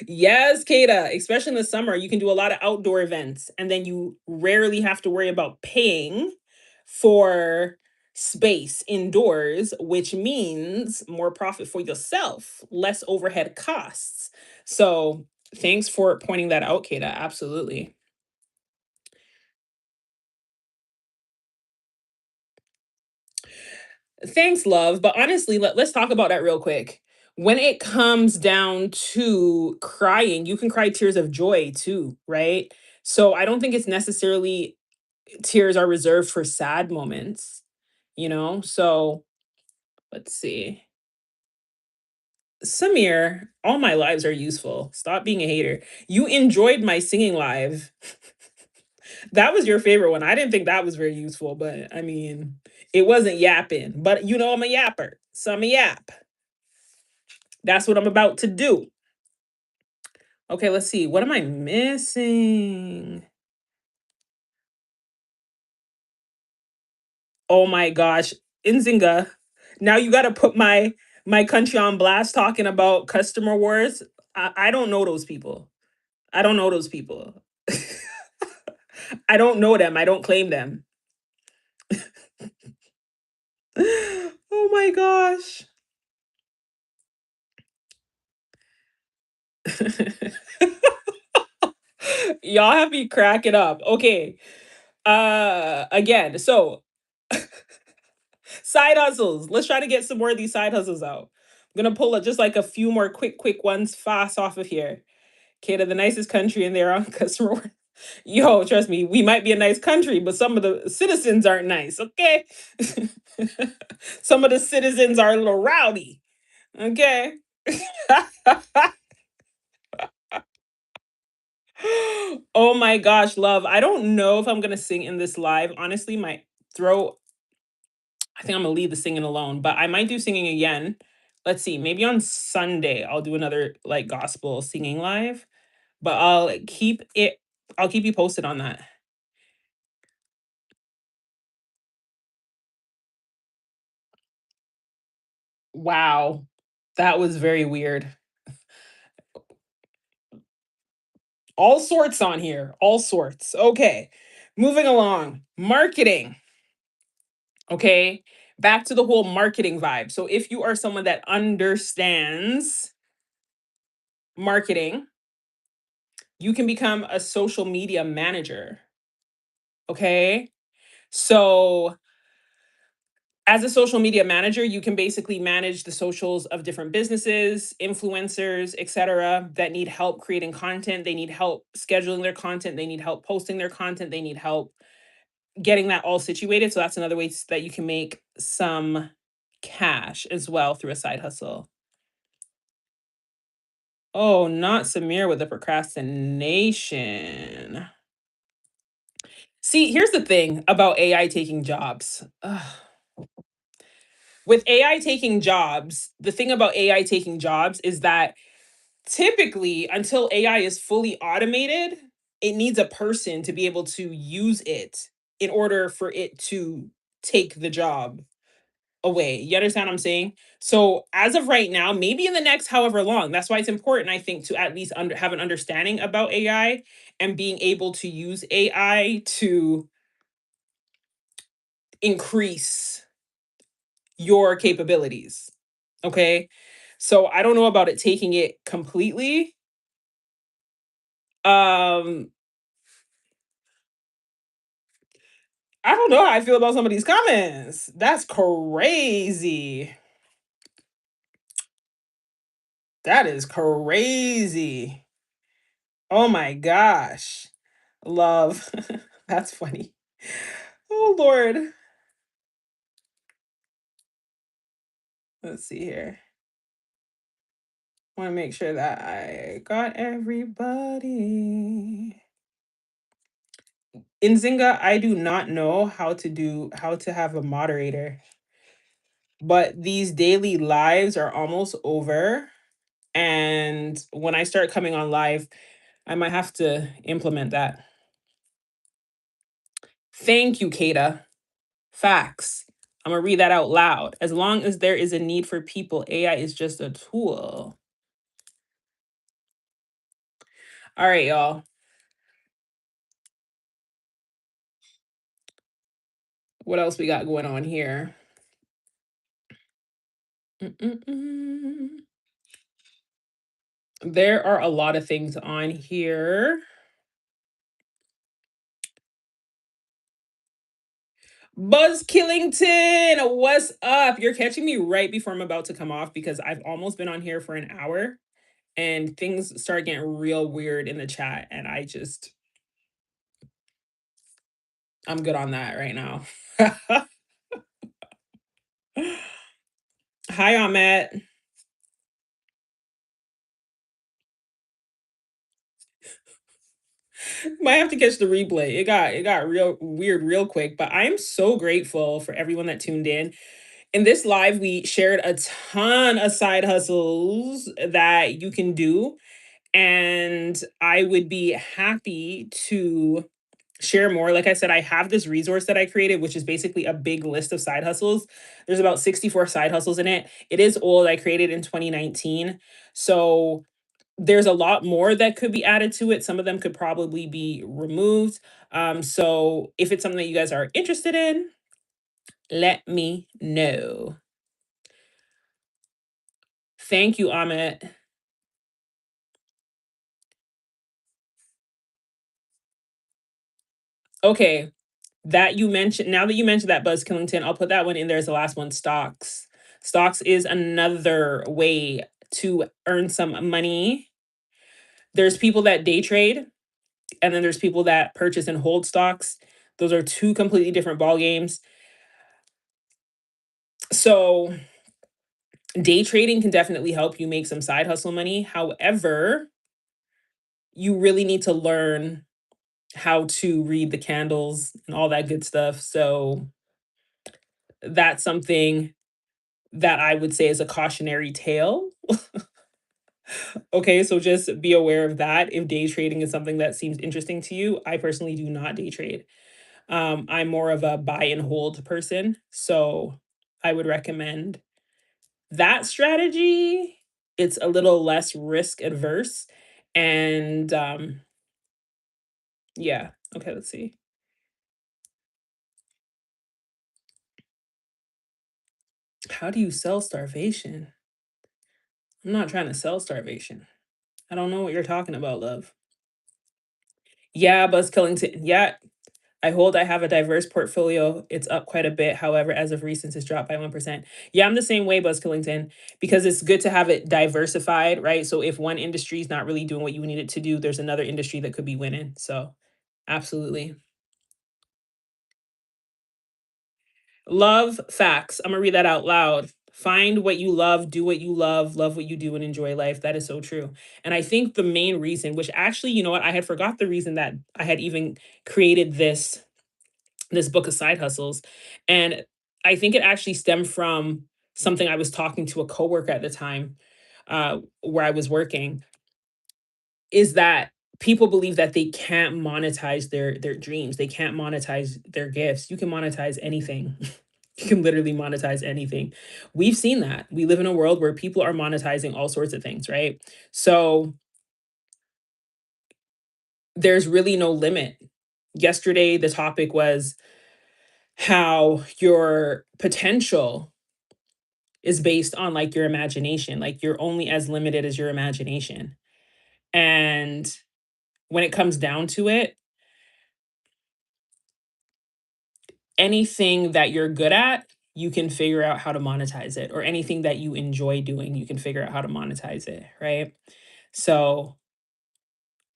Yes, Kata, especially in the summer, you can do a lot of outdoor events and then you rarely have to worry about paying for space indoors, which means more profit for yourself, less overhead costs. So, thanks for pointing that out, Kata. Absolutely. Thanks, love. But honestly, let's talk about that real quick. When it comes down to crying, you can cry tears of joy too, right? So I don't think it's necessarily tears are reserved for sad moments, you know? So let's see. Samir, all my lives are useful. Stop being a hater. You enjoyed my singing live. That was your favorite one. I didn't think that was very useful, but I mean, it wasn't yapping. But you know, I'm a yapper. So I'm a yap. That's what I'm about to do. Okay, let's see. What am I missing? Oh my gosh. Inzinga. Now you gotta put my country on blast talking about customer wars. I don't know those people. I don't know those people. I don't know them. I don't claim them. Oh my gosh. Y'all have me cracking up. Okay. Again, so side hustles. Let's try to get some more of these side hustles out. I'm gonna pull up just like a few more quick ones fast off of here. Canada, the nicest country in there on customer. Yo, trust me, we might be a nice country, but some of the citizens aren't nice. Okay, some of the citizens are a little rowdy. Okay. Oh my gosh, love. I don't know if I'm gonna sing in this live. Honestly, my throat. I think I'm gonna leave the singing alone, but I might do singing again. Let's see, maybe on Sunday I'll do another like gospel singing live, but I'll keep you posted on that. Wow. That was very weird. All sorts on here, all sorts. Okay. Moving along. Marketing. Okay. Back to the whole marketing vibe. So if you are someone that understands marketing, you can become a social media manager. Okay. So as a social media manager, you can basically manage the socials of different businesses, influencers, etc. that need help creating content. They need help scheduling their content. They need help posting their content. They need help getting that all situated. So that's another way that you can make some cash as well through a side hustle. Oh, not Samir with the procrastination. See, here's the thing about AI taking jobs. Ugh. With AI taking jobs, the thing about AI taking jobs is that typically, until AI is fully automated, it needs a person to be able to use it in order for it to take the job. away. You understand what I'm saying? So as of right now, maybe in the next however long, that's why it's important, I think, to at least have an understanding about AI and being able to use AI to increase your capabilities. Okay. So I don't know about it taking it completely. Um, I don't know how I feel about some of these comments. That's crazy. That is crazy. Oh my gosh. Love. That's funny. Oh Lord. Let's see here. Want to make sure that I got everybody. In Zynga, I do not know how to have a moderator, but these daily lives are almost over. And when I start coming on live, I might have to implement that. Thank you, Kata. Facts. I'm gonna read that out loud. As long as there is a need for people, AI is just a tool. All right, y'all. What else we got going on here? Mm-mm-mm. There are a lot of things on here. Buzz Killington, what's up? You're catching me right before I'm about to come off because I've almost been on here for an hour and things start getting real weird in the chat. And I'm good on that right now. Hi, Ahmet. Might have to catch the replay. It got real weird real quick, but I'm so grateful for everyone that tuned in. In this live, we shared a ton of side hustles that you can do, and I would be happy to share more. Like I said, I have this resource that I created, which is basically a big list of side hustles. There's about 64 side hustles in it. It is old. I created in 2019. So there's a lot more that could be added to it. Some of them could probably be removed. So if it's something that you guys are interested in, let me know. Thank you, Amit. Okay, that you mentioned, now that you mentioned that, Buzz Killington, I'll put that one in there as the last one. Stocks. Stocks is another way to earn some money. There's people that day trade, and then there's people that purchase and hold stocks. Those are two completely different ball games. So day trading can definitely help you make some side hustle money. However, you really need to learn how to read the candles and all that good stuff. So that's something that I would say is a cautionary tale. Okay, so just be aware of that. If day trading is something that seems interesting to you, I personally do not day trade. I'm more of a buy and hold person. So I would recommend that strategy. It's a little less risk adverse. And yeah, okay, let's see. How do you sell starvation? I'm not trying to sell starvation. I don't know what you're talking about, love. Yeah, Buzz Killington. Yeah, I have a diverse portfolio. It's up quite a bit. However, as of recent, it's dropped by 1%. Yeah, I'm the same way, Buzz Killington, because it's good to have it diversified, right? So if one industry is not really doing what you need it to do, there's another industry that could be winning. So absolutely. Love facts. I'm going to read that out loud. Find what you love, do what you love what you do, and enjoy life. That is so true. And I think the main reason, which actually, you know what, I had forgot the reason that I had even created this book of side hustles. And I think it actually stemmed from something I was talking to a coworker at the time, where I was working, is that people believe that they can't monetize their dreams. They can't monetize their gifts. You can monetize anything. You can literally monetize anything. We've seen that. We live in a world where people are monetizing all sorts of things, right? So there's really no limit. Yesterday, the topic was how your potential is based on like your imagination. Like you're only as limited as your imagination. And when it comes down to it, anything that you're good at, you can figure out how to monetize it, or anything that you enjoy doing, you can figure out how to monetize it, right? So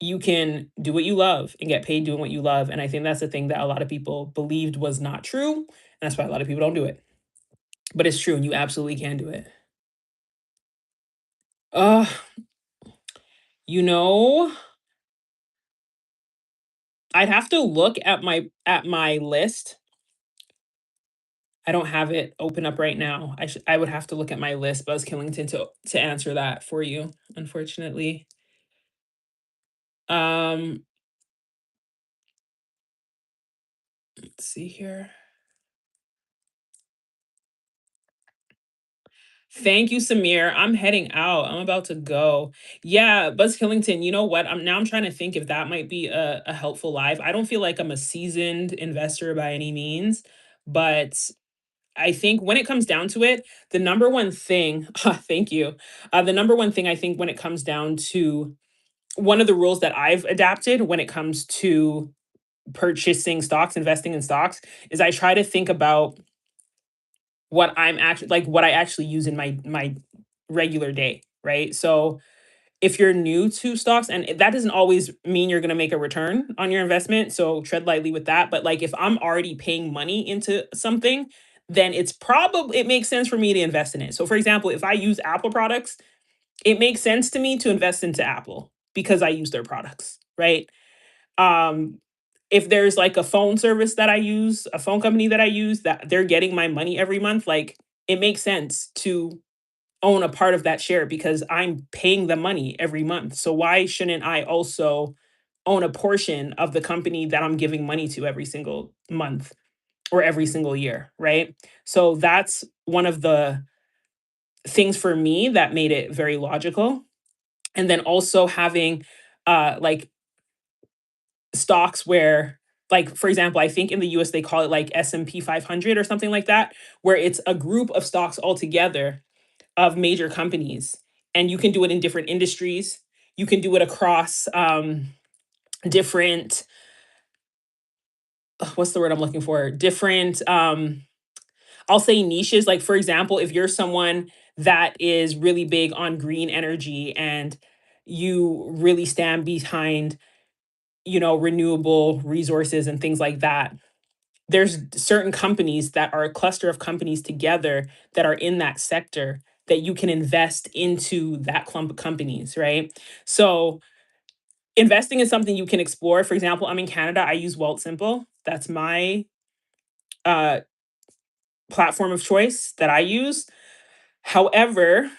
you can do what you love and get paid doing what you love. And I think that's the thing that a lot of people believed was not true. And that's why a lot of people don't do it. But it's true, and you absolutely can do it. Uh, you know, I'd have to look at my list. I don't have it open up right now. I would have to look at my list, Buzz Killington, to answer that for you, unfortunately. Um, let's see here. Thank you, Samir. I'm heading out. I'm about to go. Yeah, Buzz Killington, you know what? I'm trying to think if that might be a helpful live. I don't feel like I'm a seasoned investor by any means, but I think when it comes down to it, the number one thing, thank you. The number one thing I think when it comes down to one of the rules that I've adapted when it comes to purchasing stocks, investing in stocks, is I try to think about what I'm actually like what I actually use in my regular day, right? So if you're new to stocks, and that doesn't always mean you're going to make a return on your investment, so tread lightly with that, but like if I'm already paying money into something, then it makes sense for me to invest in it. So for example, if I use Apple products, it makes sense to me to invest into Apple because I use their products, right? Um, if there's like a phone service that I use, a phone company that I use that they're getting my money every month, like it makes sense to own a part of that share because I'm paying the money every month. So why shouldn't I also own a portion of the company that I'm giving money to every single month or every single year, right? So that's one of the things for me that made it very logical. And then also having like stocks where, like for example, I think in the US they call it like S&P 500 or something like that, where it's a group of stocks altogether of major companies, and you can do it in different industries. You can do it across different, what's the word I'm looking for, different I'll say niches. Like for example, if you're someone that is really big on green energy and you really stand behind, renewable resources and things like that, there's certain companies that are a cluster of companies together that are in that sector that you can invest into that clump of companies, right? So investing is something you can explore. For example, I'm in Canada, I use Wealthsimple. That's my uh, platform of choice that I use. However,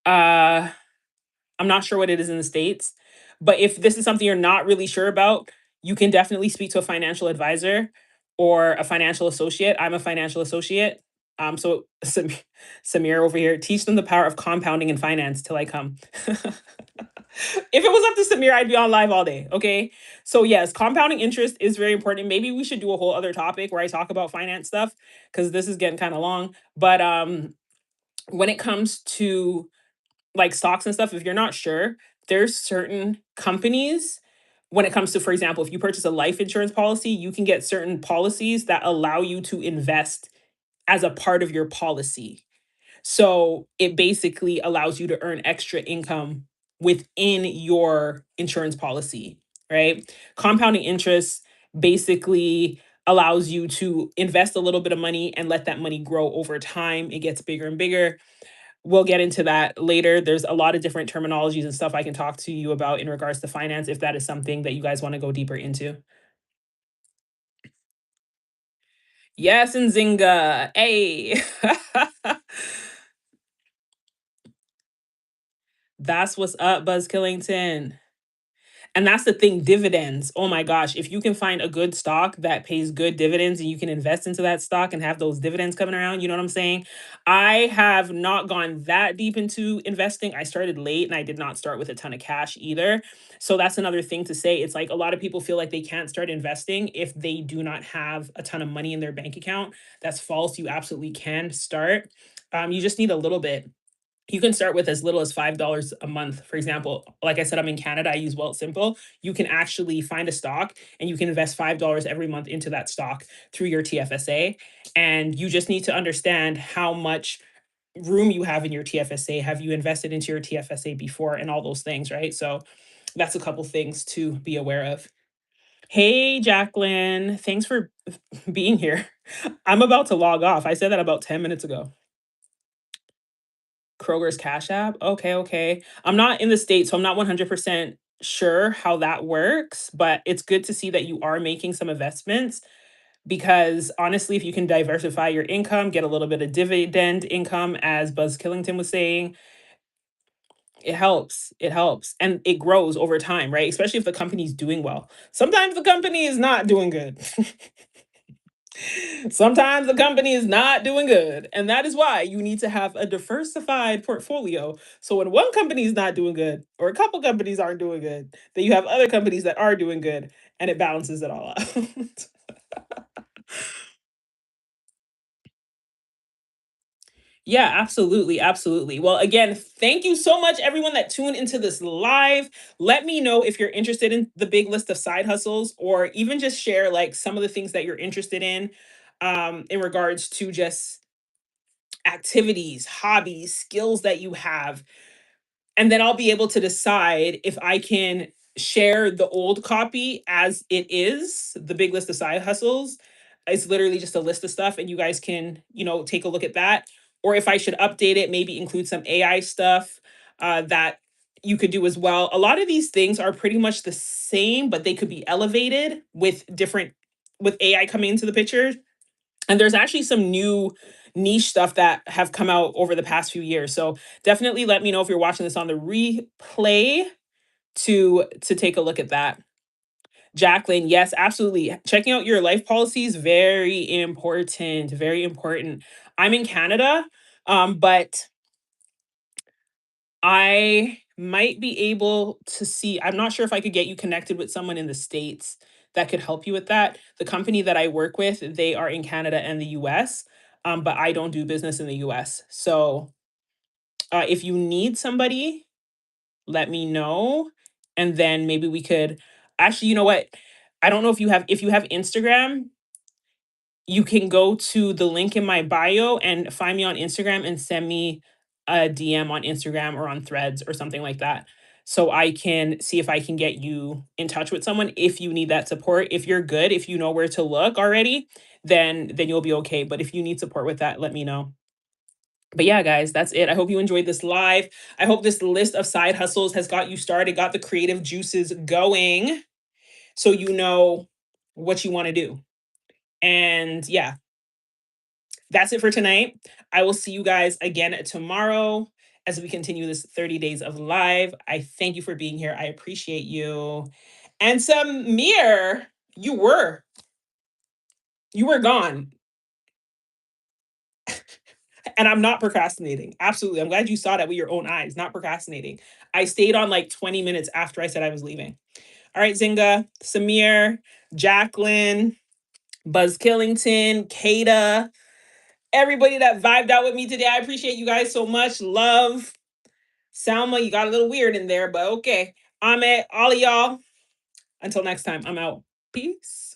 uh, I'm not sure what it is in the States, but if this is something you're not really sure about, you can definitely speak to a financial advisor or a financial associate. I'm a financial associate. So Samir over here, teach them the power of compounding in finance till I come. If it was up to Samir, I'd be on live all day. Okay. So yes, compounding interest is very important. Maybe we should do a whole other topic where I talk about finance stuff because this is getting kind of long. But when it comes to like stocks and stuff, if you're not sure, there's certain companies when it comes to, for example, if you purchase a life insurance policy, you can get certain policies that allow you to invest as a part of your policy. So it basically allows you to earn extra income within your insurance policy, right? Compounding interest basically allows you to invest a little bit of money and let that money grow over time. It gets bigger and bigger. We'll get into that later. There's a lot of different terminologies and stuff I can talk to you about in regards to finance if that is something that you guys want to go deeper into. Yes, and Zynga. Hey. That's what's up, Buzz Killington. And that's the thing, dividends. Oh my gosh, if you can find a good stock that pays good dividends and you can invest into that stock and have those dividends coming around, you know what I'm saying? I have not gone that deep into investing. I started late and I did not start with a ton of cash either. So that's another thing to say. It's like a lot of people feel like they can't start investing if they do not have a ton of money in their bank account. That's false. You absolutely can start. You just need a little bit. You can start with as little as $5 a month. For example, like I said, I'm in Canada, I use Wealth Simple. You can actually find a stock and you can invest $5 every month into that stock through your TFSA. And you just need to understand how much room you have in your TFSA. Have you invested into your TFSA before and all those things, right? So that's a couple things to be aware of. Hey, Jacqueline, thanks for being here. I'm about to log off. I said that about 10 minutes ago. Kroger's Cash App? Okay, okay. I'm not in the States, so I'm not 100% sure how that works, but it's good to see that you are making some investments because honestly, if you can diversify your income, get a little bit of dividend income, as Buzz Killington was saying, it helps. It helps. And it grows over time, right? Especially if the company's doing well. Sometimes the company is not doing good. Sometimes the company is not doing good. And that is why you need to have a diversified portfolio. So when one company is not doing good, or a couple companies aren't doing good, then you have other companies that are doing good and it balances it all out. Yeah, absolutely. Absolutely. Well, again, thank you so much, everyone that tuned into this live. Let me know if you're interested in the big list of side hustles, or even just share like some of the things that you're interested in regards to just activities, hobbies, skills that you have. And then I'll be able to decide if I can share the old copy as it is, the big list of side hustles. It's literally just a list of stuff, and you guys can, take a look at that. Or if I should update it, maybe include some AI stuff that you could do as well. A lot of these things are pretty much the same, but they could be elevated with AI coming into the picture. And there's actually some new niche stuff that have come out over the past few years. So definitely let me know if you're watching this on the replay to take a look at that. Jacqueline, yes, absolutely. Checking out your life policies, very important, very important. I'm in Canada, but I might be able to see. I'm not sure if I could get you connected with someone in the States that could help you with that. The company that I work with, they are in Canada and the US, but I don't do business in the US. So if you need somebody, let me know. And then maybe we could actually, you know what? I don't know if you have Instagram, you can go to the link in my bio and find me on Instagram and send me a DM on Instagram or on Threads or something like that. So I can see if I can get you in touch with someone if you need that support. If you're good, if you know where to look already, then you'll be okay. But if you need support with that, let me know. But yeah, guys, that's it. I hope you enjoyed this live. I hope this list of side hustles has got you started, got the creative juices going so you know what you want to do. And yeah, that's it for tonight. I will see you guys again tomorrow as we continue this 30 days of live. I thank you for being here. I appreciate you. And Samir, you were you were gone, and I'm not procrastinating. Absolutely. I'm glad you saw that with your own eyes, not procrastinating. I stayed on like 20 minutes after I said I was leaving. All right, Zinga, Samir, Jacqueline, Buzz Killington, Kata, everybody that vibed out with me today. I appreciate you guys so much. Love. Salma, you got a little weird in there, but okay. Ahmed, all of y'all. Until next time, I'm out. Peace.